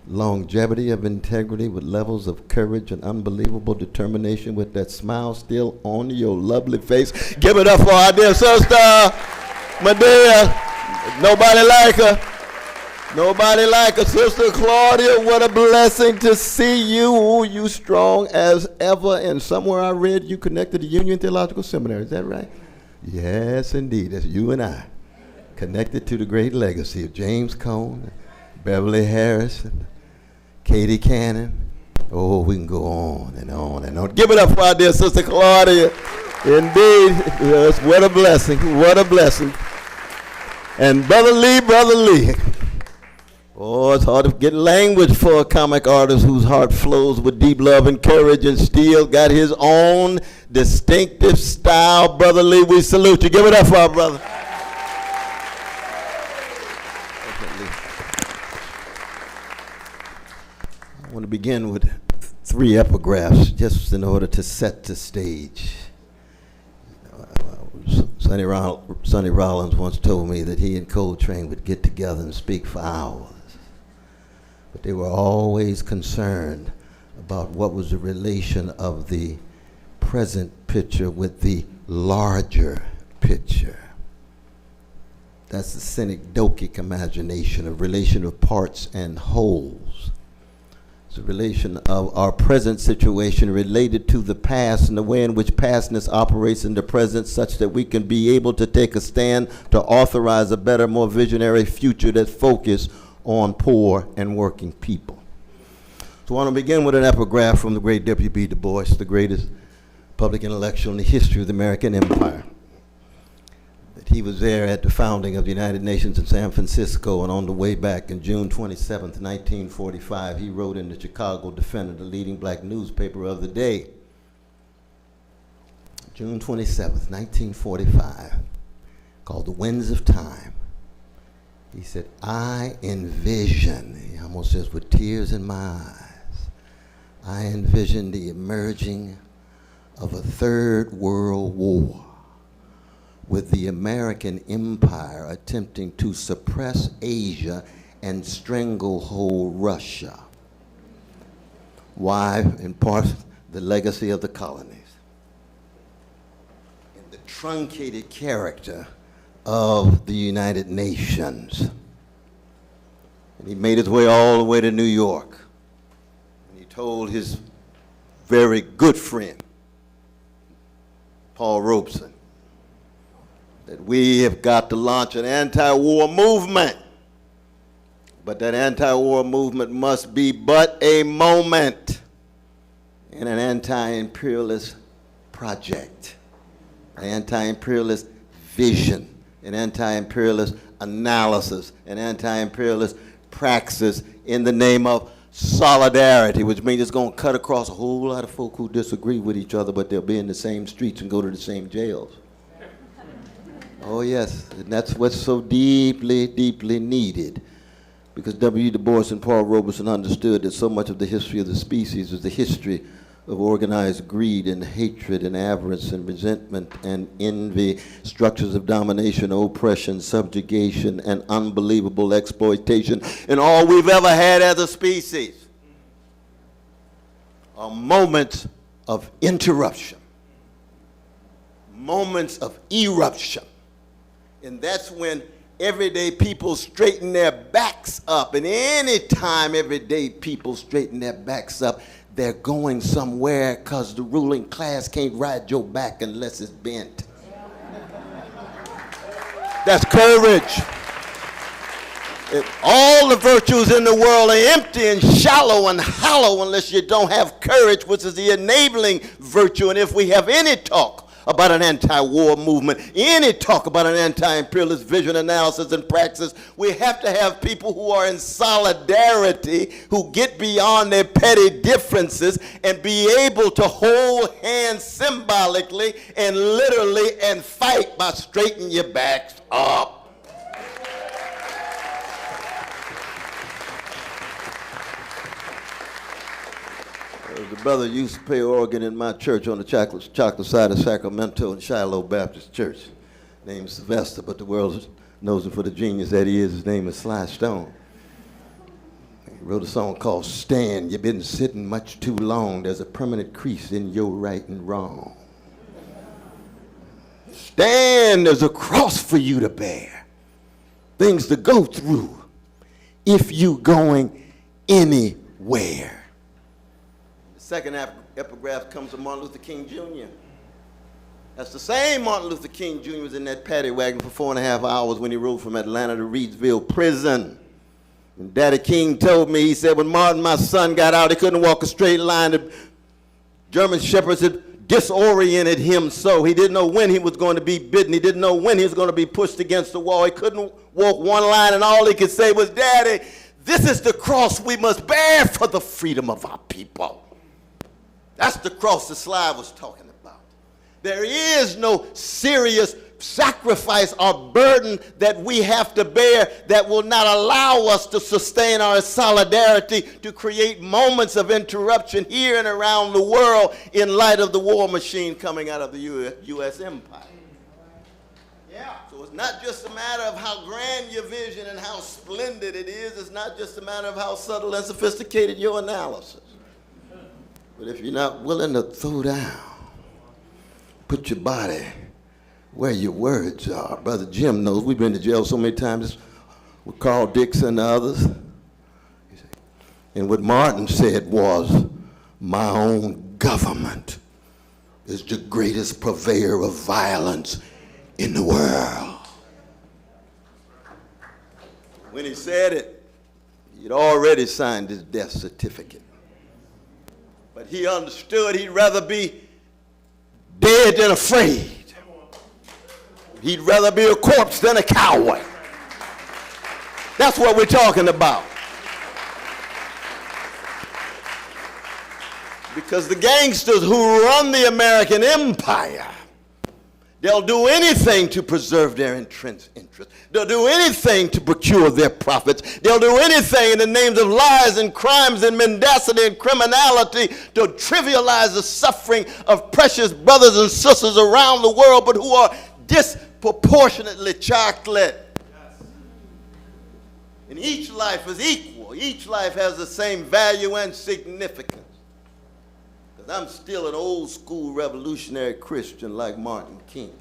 Speaker 7: Longevity of integrity with levels of courage and unbelievable determination with that smile still on your lovely face. Give it up for our dear sister, Medea. Nobody like her. Nobody like her. Sister Claudia, what a blessing to see you. Ooh, you strong as ever. And somewhere I read you connected to Union Theological Seminary. Is that right? Yes, indeed. That's you and I. Connected to the great legacy of James Cone, Beverly Harris, and Katie Cannon. Oh, we can go on and on and on. Give it up for our dear sister Claudia. Indeed, yes, what a blessing, what a blessing. And Brother Lee, Oh, it's hard to get language for a comic artist whose heart flows with deep love and courage and still got his own distinctive style. Brother Lee, we salute you. Give it up for our brother. I want to begin with 3 epigraphs just in order to set the stage. Sonny Rollins once told me that he and Coltrane would get together and speak for hours. But they were always concerned about what was the relation of the present picture with the larger picture. That's the synecdochic imagination, a relation of parts and wholes. It's a relation of our present situation related to the past and the way in which pastness operates in the present, such that we can be able to take a stand to authorize a better, more visionary future that's focused on poor and working people. So I want to begin with an epigraph from the great W.B. Du Bois, the greatest public intellectual in the history of the American empire. That he was there at the founding of the United Nations in San Francisco, and on the way back in June 27th, 1945, he wrote in the Chicago Defender, the leading black newspaper of the day. June 27th, 1945, called The Winds of Time. He said, I envision, he almost says with tears in my eyes, I envision the emerging of a third world war with the American empire attempting to suppress Asia and stranglehold Russia. Why? In part, the legacy of the colonies and the truncated character of the United Nations. And he made his way all the way to New York. And he told his very good friend, Paul Robeson, that we have got to launch an anti-war movement. But that anti-war movement must be but a moment in an anti-imperialist project, an anti-imperialist vision, an anti-imperialist analysis, an anti-imperialist praxis in the name of solidarity, which means it's going to cut across a whole lot of folk who disagree with each other, but they'll be in the same streets and go to the same jails. Oh yes, and that's what's so deeply, deeply needed, because W. Du Bois and Paul Robeson understood that so much of the history of the species is the history of organized greed and hatred and avarice and resentment and envy, structures of domination, oppression, subjugation, and unbelievable exploitation. And all we've ever had as a species are moments of interruption, moments of eruption. And that's when everyday people straighten their backs up. And any time everyday people straighten their backs up, they're going somewhere, because the ruling class can't ride your back unless it's bent. That's courage. All the virtues in the world are empty and shallow and hollow unless you don't have courage, which is the enabling virtue. And if we have any talk about an anti-war movement, any talk about an anti-imperialist vision, analysis, and praxis, we have to have people who are in solidarity, who get beyond their petty differences and be able to hold hands symbolically and literally and fight by straightening your backs up. The brother used to play organ in my church on the chocolate side of Sacramento in Shiloh Baptist Church, named Sylvester, but the world knows him for the genius that he is. His name is Sly Stone. He wrote a song called Stand. You've been sitting much too long. There's a permanent crease in your right and wrong. Stand, there's a cross for you to bear, things to go through if you going anywhere. Second epigraph comes from Martin Luther King Jr. That's the same Martin Luther King Jr. was in that paddy wagon for 4.5 hours when he rode from Atlanta to Reidsville prison. And Daddy King told me, he said, when Martin, my son, got out, he couldn't walk a straight line. The German shepherds had disoriented him so. He didn't know when he was going to be bitten. He didn't know when he was going to be pushed against the wall. He couldn't walk one line, and all he could say was, Daddy, This is the cross we must bear for the freedom of our people. That's the cross the slide was talking about. There is no serious sacrifice or burden that we have to bear that will not allow us to sustain our solidarity, to create moments of interruption here and around the world in light of the war machine coming out of the U.S. empire. So it's not just a matter of how grand your vision and how splendid it is. It's not just a matter of how subtle and sophisticated your analysis. But if you're not willing to throw down, put your body where your words are. Brother Jim knows we've been to jail so many times with Carl Dixon and others. And what Martin said was, my own government is the greatest purveyor of violence in the world. When he said it, he'd already signed his death certificate. But he understood he'd rather be dead than afraid. He'd rather be a corpse than a coward. That's what we're talking about. Because the gangsters who run the American empire, they'll do anything to preserve their interest. They'll do anything to procure their profits. They'll do anything in the names of lies and crimes and mendacity and criminality to trivialize the suffering of precious brothers and sisters around the world, but who are disproportionately chocolate. And each life is equal. Each life has the same value and significance. Because I'm still an old school revolutionary Christian like Martin King.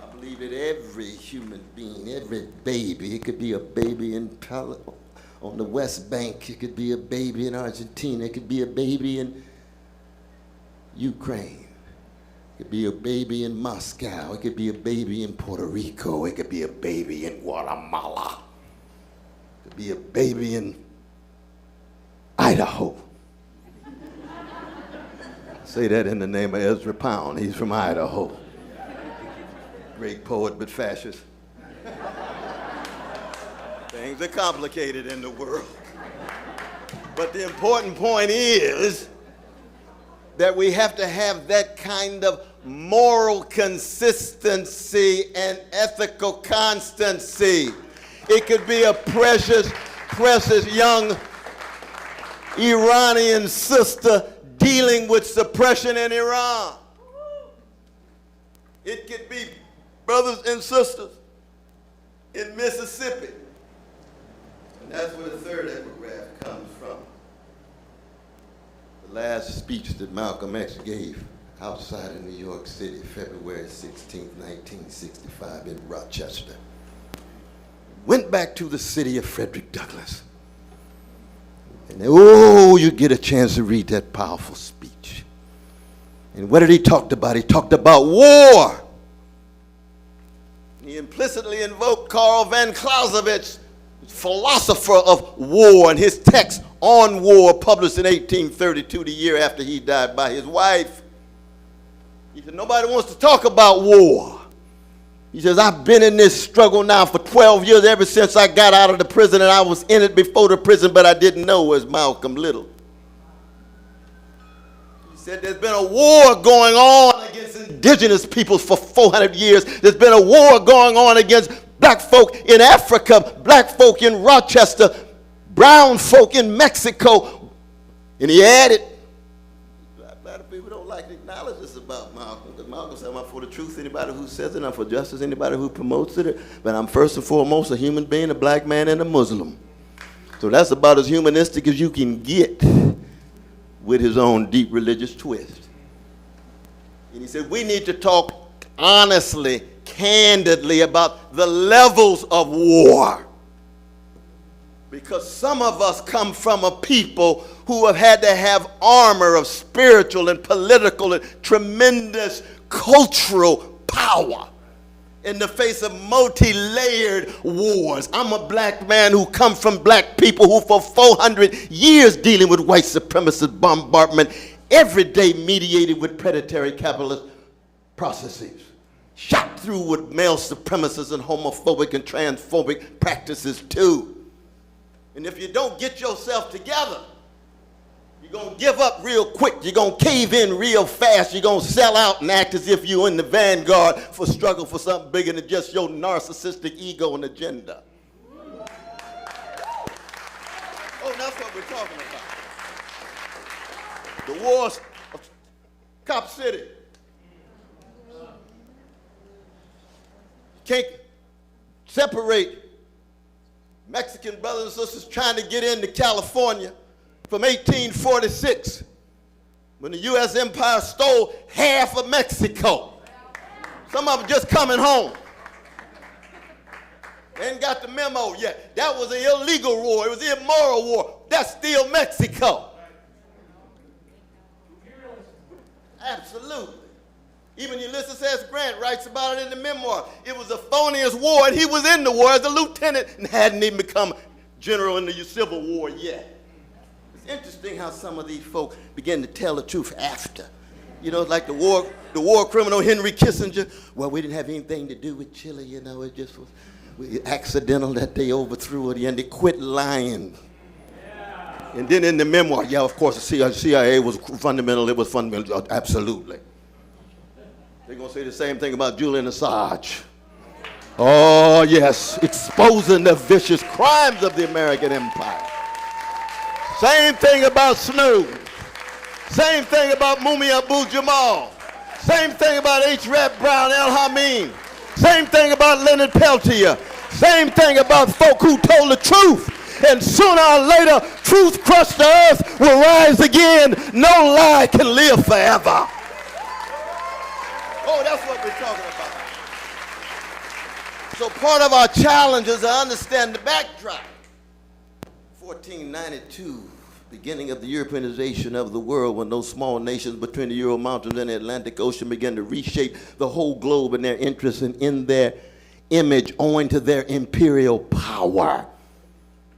Speaker 7: I believe that every human being, every baby, it could be a baby on the West Bank, it could be a baby in Argentina, it could be a baby in Ukraine. It could be a baby in Moscow. It could be a baby in Puerto Rico. It could be a baby in Guatemala. It could be a baby in Idaho. I say that in the name of Ezra Pound. He's from Idaho. Great poet, but fascist. Things are complicated in the world. But the important point is that we have to have that kind of moral consistency and ethical constancy. It could be a precious, precious young Iranian sister dealing with suppression in Iran. It could be brothers and sisters in Mississippi. And that's where the third epigraph comes from. The last speech that Malcolm X gave outside of New York City, February 16th, 1965 in Rochester. Went back to the city of Frederick Douglass. And you get a chance to read that powerful speech. And what did he talk about? He talked about war. He implicitly invoked Karl von Clausewitz, philosopher of war, and his text on war, published in 1832, the year after he died, by his wife. He said, nobody wants to talk about war. He says, I've been in this struggle now for 12 years, ever since I got out of the prison, and I was in it before the prison, but I didn't know as Malcolm Little. He said, there's been a war going on against indigenous peoples for 400 years. There's been a war going on against black folk in Africa, black folk in Rochester, brown folk in Mexico. And he added, a lot of people don't like to acknowledge this about Malcolm, because Malcolm said, I'm for the truth, anybody who says it, I'm for justice, anybody who promotes it, but I'm first and foremost a human being, a black man, and a Muslim. So that's about as humanistic as you can get with his own deep religious twist. And he said, we need to talk honestly, candidly about the levels of war. Because some of us come from a people who have had to have armor of spiritual and political and tremendous cultural power in the face of multi-layered wars. I'm a black man who come from black people who for 400 years dealing with white supremacist bombardment, every day mediated with predatory capitalist processes, shot through with male supremacist and homophobic and transphobic practices too. And if you don't get yourself together, you're going to give up real quick. You're going to cave in real fast. You're going to sell out and act as if you're in the vanguard for struggle for something bigger than just your narcissistic ego and agenda. Oh, that's what we're talking about. The wars of Cop City. Can't separate Mexican brothers and sisters trying to get into California from 1846, when the U.S. Empire stole half of Mexico. Some of them just coming home. They ain't got the memo yet. That was an illegal war. It was an immoral war. That's still Mexico. Absolutely. Even Ulysses S. Grant writes about it in the memoir. It was the phoniest war, and he was in the war as a lieutenant and hadn't even become general in the Civil War yet. It's interesting how some of these folk begin to tell the truth after. You know, like the war criminal Henry Kissinger. Well, we didn't have anything to do with Chile, you know, it just was accidental that they overthrew it, and they quit lying. Yeah. And then in the memoir, yeah, of course, the CIA was fundamental, it was fundamental, absolutely. They're going to say the same thing about Julian Assange. Oh, yes, exposing the vicious crimes of the American empire. Same thing about Snowden. Same thing about Mumia Abu-Jamal. Same thing about H. Rap Brown, El Hameen. Same thing about Leonard Peltier. Same thing about folk who told the truth. And sooner or later, truth crushed the earth will rise again. No lie can live forever. Oh, that's what we're talking about. So part of our challenge is to understand the backdrop. 1492, beginning of the Europeanization of the world, when those small nations between the Ural Mountains and the Atlantic Ocean began to reshape the whole globe in their interests and in their image owing to their imperial power.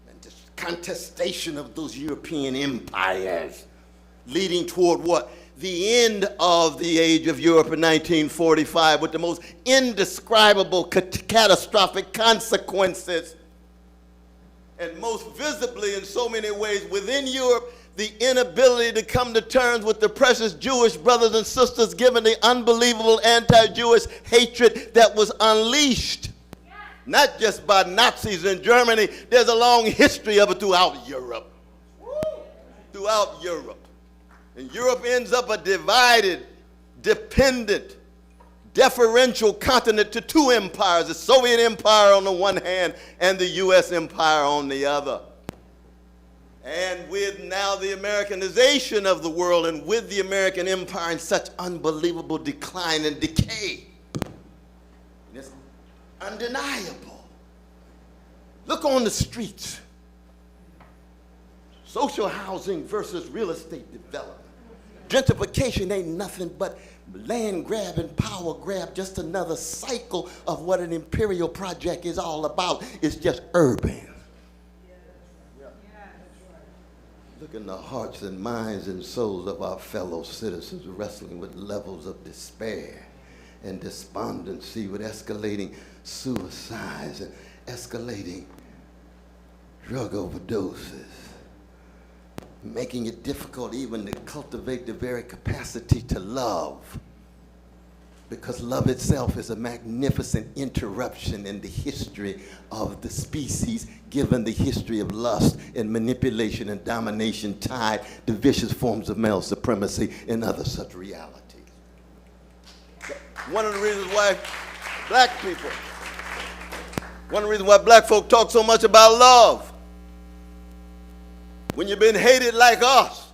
Speaker 7: And this contestation of those European empires leading toward what? The end of the age of Europe in 1945 with the most indescribable catastrophic consequences. And most visibly in so many ways within Europe, the inability to come to terms with the precious Jewish brothers and sisters given the unbelievable anti-Jewish hatred that was unleashed. Not just by Nazis in Germany, there's a long history of it throughout Europe. Throughout Europe. And Europe ends up a divided, dependent, deferential continent to two empires, the Soviet Empire on the one hand and the U.S. Empire on the other. And with now the Americanization of the world and with the American empire in such unbelievable decline and decay, it's undeniable. Look on the streets. Social housing versus real estate development. Gentrification ain't nothing but land grab and power grab, just another cycle of what an imperial project is all about. It's just urban. Look in the hearts and minds and souls of our fellow citizens wrestling with levels of despair and despondency, with escalating suicides and escalating drug overdoses, making it difficult even to cultivate the very capacity to love, because love itself is a magnificent interruption in the history of the species, given the history of lust and manipulation and domination tied to vicious forms of male supremacy and other such realities. One of the reasons why black folk talk so much about love. When you've been hated like us,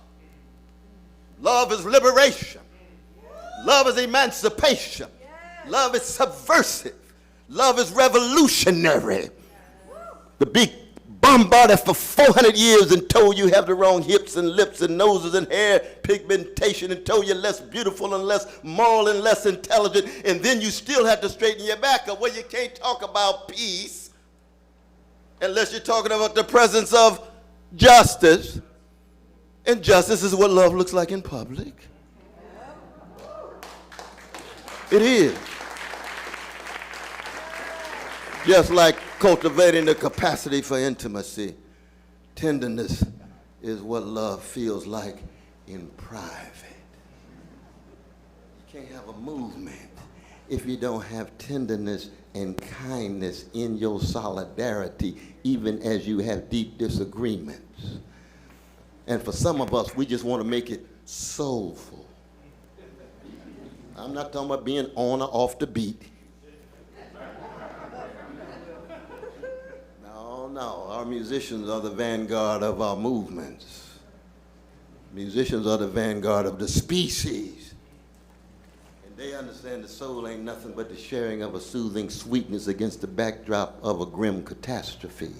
Speaker 7: love is liberation. Love is emancipation. Love is subversive. Love is revolutionary. To be bombarded for 400 years and told you have the wrong hips and lips and noses and hair pigmentation and told you're less beautiful and less moral and less intelligent, and then you still have to straighten your back up. Well, you can't talk about peace unless you're talking about the presence of justice. And justice is what love looks like in public. It is. Just like cultivating the capacity for intimacy Tenderness is what love feels like in private. You can't have a movement if you don't have tenderness and kindness in your solidarity, even as you have deep disagreements. And for some of us, we just want to make it soulful. I'm not talking about being on or off the beat. No, our musicians are the vanguard of our movements. Musicians are the vanguard of the species. And they understand the soul ain't nothing but the sharing of a soothing sweetness against the backdrop of a grim catastrophe.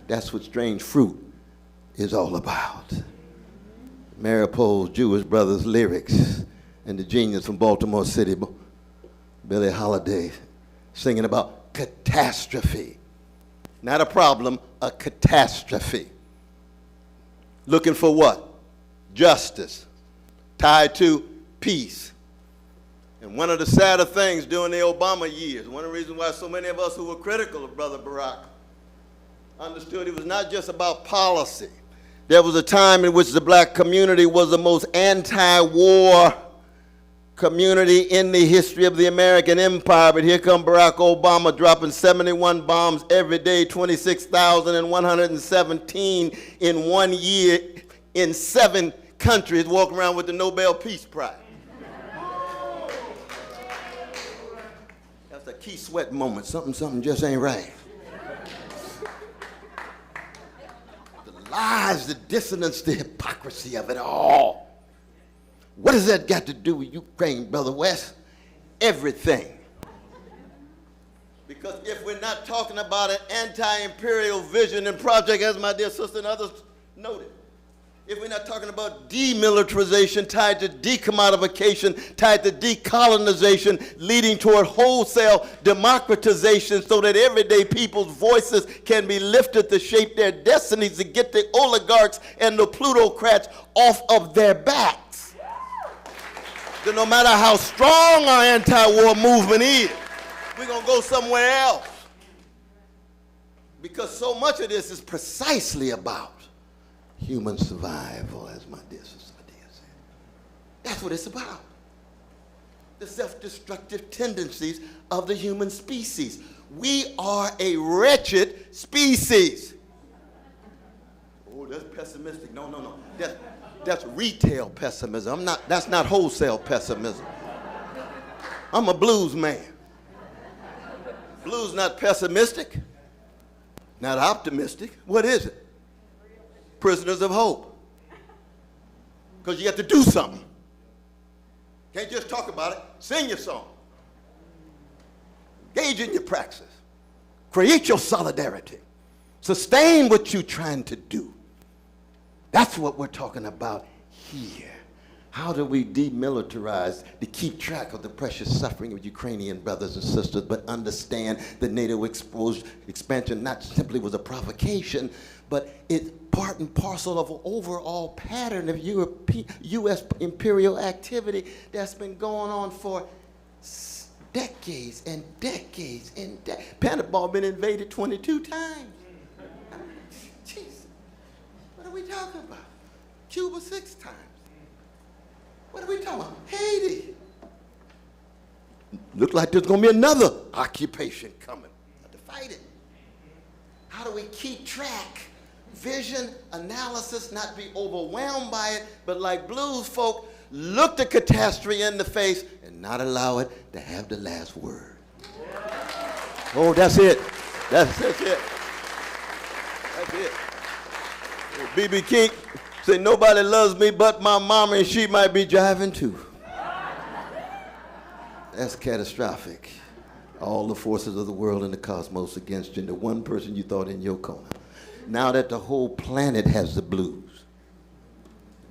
Speaker 7: That's what Strange Fruit is all about. Maripole's Jewish Brothers lyrics and the genius from Baltimore City, Billie Holiday, singing about catastrophe. Not a problem, a catastrophe. Looking for what? Justice, tied to peace. And one of the sadder things during the Obama years, one of the reasons why so many of us who were critical of Brother Barack understood it was not just about policy. There was a time in which the black community was the most anti-war community in the history of the American empire, but here come Barack Obama dropping 71 bombs every day, 26,117 in 1 year in 7 countries, walking around with the Nobel Peace Prize. That's a key sweat moment. Something just ain't right. The lies, the dissonance, the hypocrisy of it all. What has that got to do with Ukraine, Brother West? Everything. Because if we're not talking about an anti-imperial vision and project, as my dear sister and others noted, if we're not talking about demilitarization tied to decommodification, tied to decolonization, leading toward wholesale democratization so that everyday people's voices can be lifted to shape their destinies, to get the oligarchs and the plutocrats off of their backs. That no matter how strong our anti-war movement is, we're going to go somewhere else. Because so much of this is precisely about human survival, as my dear sister Medea said. That's what it's about. The self-destructive tendencies of the human species. We are a wretched species. Oh, that's pessimistic. No. That's retail pessimism. That's not wholesale pessimism. I'm a blues man. Blues not pessimistic, not optimistic. What is it? Prisoners of hope. Because you have to do something. Can't just talk about it. Sing your song. Engage in your praxis. Create your solidarity. Sustain what you're trying to do. That's what we're talking about here. How do we demilitarize to keep track of the precious suffering of Ukrainian brothers and sisters, but understand the NATO expansion not simply was a provocation, but it's part and parcel of an overall pattern of U.S. imperial activity that's been going on for decades and decades and decades. Panama been invaded 22 times. Jeez, what are we talking about? Cuba 6 times. What are we talking about? Haiti. Look like there's going to be another occupation coming. Have to fight it. How do we keep track? Vision, analysis, not be overwhelmed by it, but like blues folk, look the catastrophe in the face and not allow it to have the last word. Oh, that's it. That's it. That's it. B.B. King said, nobody loves me but my mama, and she might be jiving too. That's catastrophic. All the forces of the world and the cosmos against you, and the one person you thought in your corner. Now that the whole planet has the blues,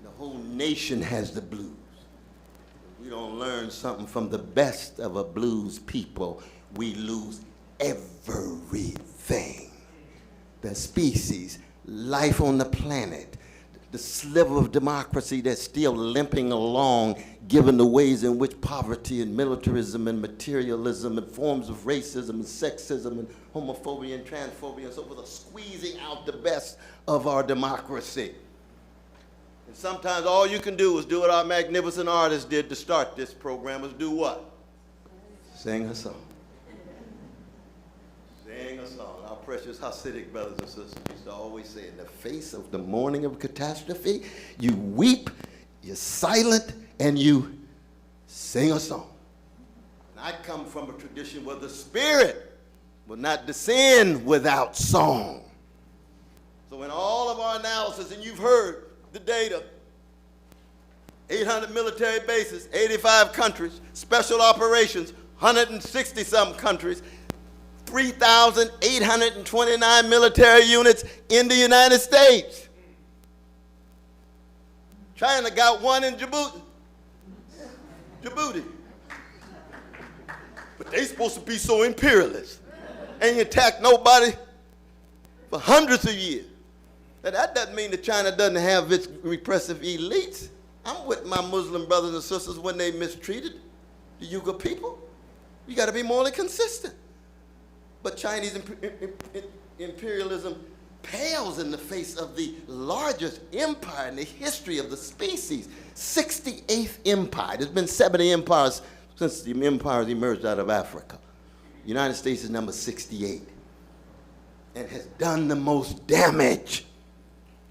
Speaker 7: the whole nation has the blues, we don't learn something from the best of a blues people, we lose everything. The species, life on the planet, the sliver of democracy that's still limping along, given the ways in which poverty and militarism and materialism and forms of racism and sexism and homophobia and transphobia and so forth are squeezing out the best of our democracy. And sometimes all you can do is do what our magnificent artists did to start this program, is do what? Sing a song. Sing a song. Our precious Hasidic brothers and sisters used to always say, in the face of the morning of catastrophe, you weep, you're silent, and you sing a song. And I come from a tradition where the spirit will not descend without song. So in all of our analysis, and you've heard the data, 800 military bases, 85 countries, special operations, 160-something countries, 3,829 military units in the United States. China got one in Djibouti. But they supposed to be so imperialist. Ain't attacked nobody for hundreds of years. Now, that doesn't mean that China doesn't have its repressive elites. I'm with my Muslim brothers and sisters when they mistreated the Uyghur people. You got to be morally consistent. But Chinese imperialism pales in the face of the largest empire in the history of the species. 68th empire. There's been 70 empires since the empires emerged out of Africa. The United States is number 68 and has done the most damage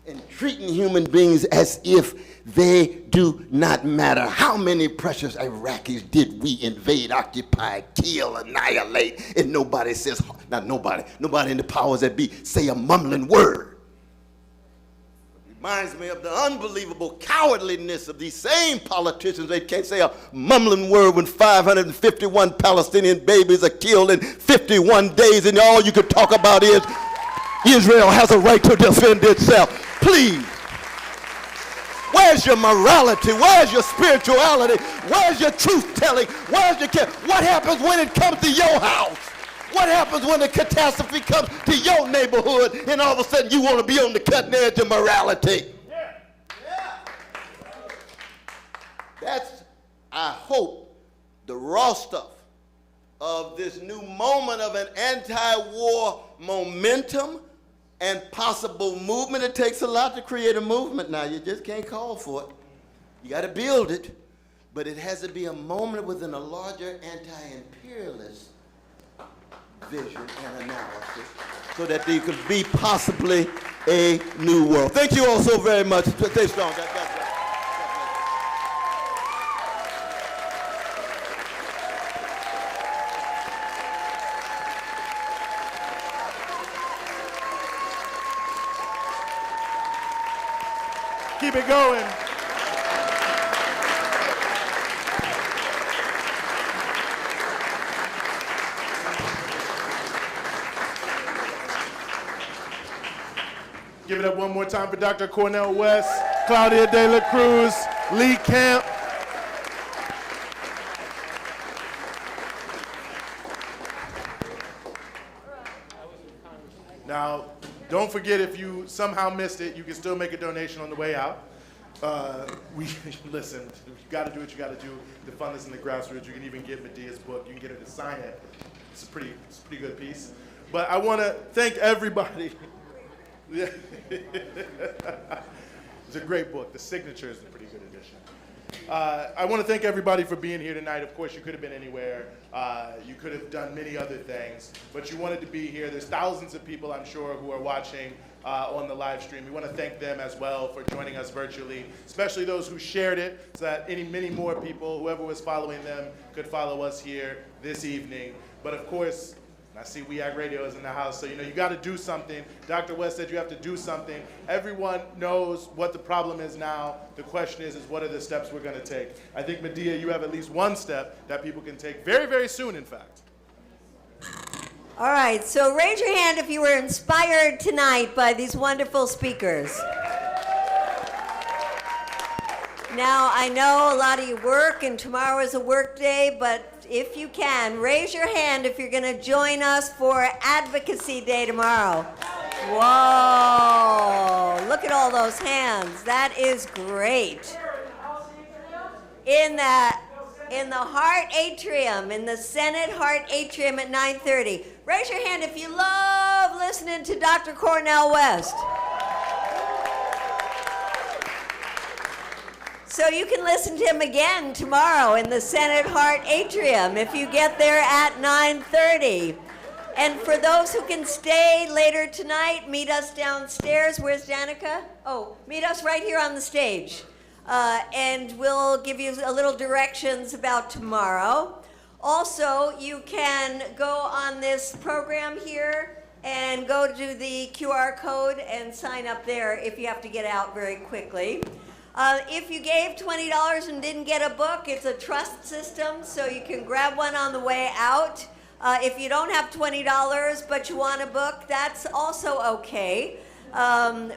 Speaker 7: in treating human beings as if they do not matter. How many precious Iraqis did we invade, occupy, kill, annihilate, and nobody says, not nobody in the powers that be say a mumbling word. It reminds me of the unbelievable cowardliness of these same politicians. They can't say a mumbling word when 551 Palestinian babies are killed in 51 days, and all you can talk about is Israel has a right to defend itself. Please. Where's your morality? Where's your spirituality? Where's your truth-telling? Where's your care? What happens when it comes to your house? What happens when the catastrophe comes to your neighborhood and all of a sudden you want to be on the cutting edge of morality? That's, I hope, the raw stuff of this new moment of an anti-war momentum and possible movement. It takes a lot to create a movement now. You just can't call for it. You got to build it. But it has to be a moment within a larger anti-imperialist vision and analysis so that there could be possibly a new world. Thank you all so very much. Stay strong. God bless.
Speaker 1: Keep it going. Give it up one more time for Dr. Cornel West, Claudia De La Cruz, Lee Camp. Now, don't forget, if you somehow missed it, you can still make a donation on the way out. Listen, you got to do what you got to do to fund this in the grassroots. You can even get Medea's book. You can get her to sign it. It's a pretty good piece. But I want to thank everybody. It's a great book. The signature is a pretty good edition. I want to thank everybody for being here tonight. Of course, you could have been anywhere. You could have done many other things, but you wanted to be here. There's thousands of people, I'm sure, who are watching on the live stream. We want to thank them as well for joining us virtually, especially those who shared it, so that many more people, whoever was following them, could follow us here this evening. But of course, I see WEAC Radio is in the house, so you got to do something. Dr. West said you have to do something. Everyone knows what the problem is now. The question is what are the steps we're going to take? I think, Medea, you have at least one step that people can take very, very soon, in fact.
Speaker 2: All right, so raise your hand if you were inspired tonight by these wonderful speakers. Now, I know a lot of you work, and tomorrow is a work day, but if you can, raise your hand if you're going to join us for Advocacy Day tomorrow. Whoa, look at at all those hands. That is great. In the Hart Atrium, in the Senate Hart Atrium at 9:30. Raise your hand if you love listening to Dr. Cornel West. So you can listen to him again tomorrow in the Senate Hart Atrium if you get there at 9:30. And for those who can stay later tonight, meet us downstairs. Where's Danica? Oh, meet us right here on the stage. And we'll give you a little directions about tomorrow. Also, you can go on this program here and go to the QR code and sign up there if you have to get out very quickly. If you gave $20 and didn't get a book, it's a trust system, so you can grab one on the way out. If you don't have $20 but you want a book, that's also okay.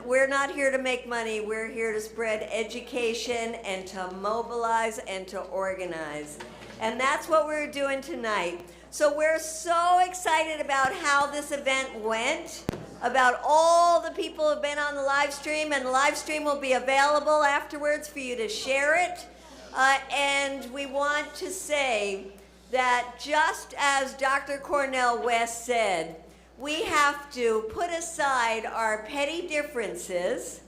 Speaker 2: We're not here to make money. We're here to spread education and to mobilize and to organize. And that's what we're doing tonight. So we're so excited about how this event went, about all the people who have been on the live stream, and the live stream will be available afterwards for you to share it. And we want to say that just as Dr. Cornel West said, we have to put aside our petty differences.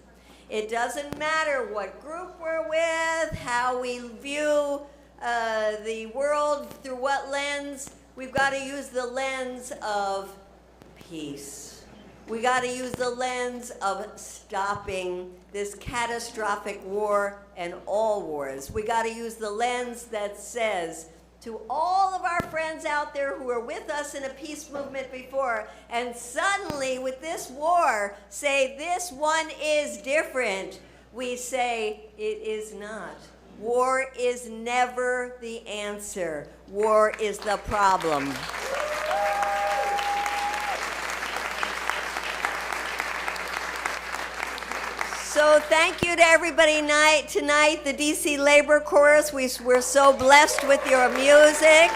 Speaker 2: It doesn't matter what group we're with, how we view the world, through what lens. We've got to use the lens of peace. We got to use the lens of stopping this catastrophic war and all wars. We got to use the lens that says to all of our friends out there who were with us in a peace movement before, and suddenly with this war say this one is different, we say it is not. War is never the answer. War is the problem. So thank you to everybody tonight, the DC Labor Chorus. We're so blessed with your music.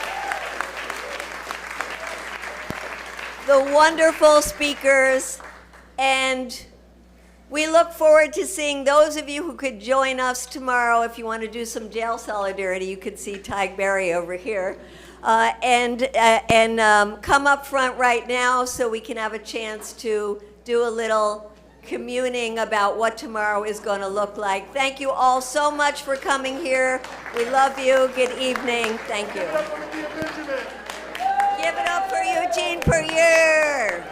Speaker 2: The wonderful speakers, and we look forward to seeing those of you who could join us tomorrow. If you want to do some jail solidarity, you could see Tig Berry over here. And come up front right now so we can have a chance to do a little communing about what tomorrow is going to look like. Thank you all so much for coming here. We love you. Good evening. Thank you. Give it up for Eugene Puryear.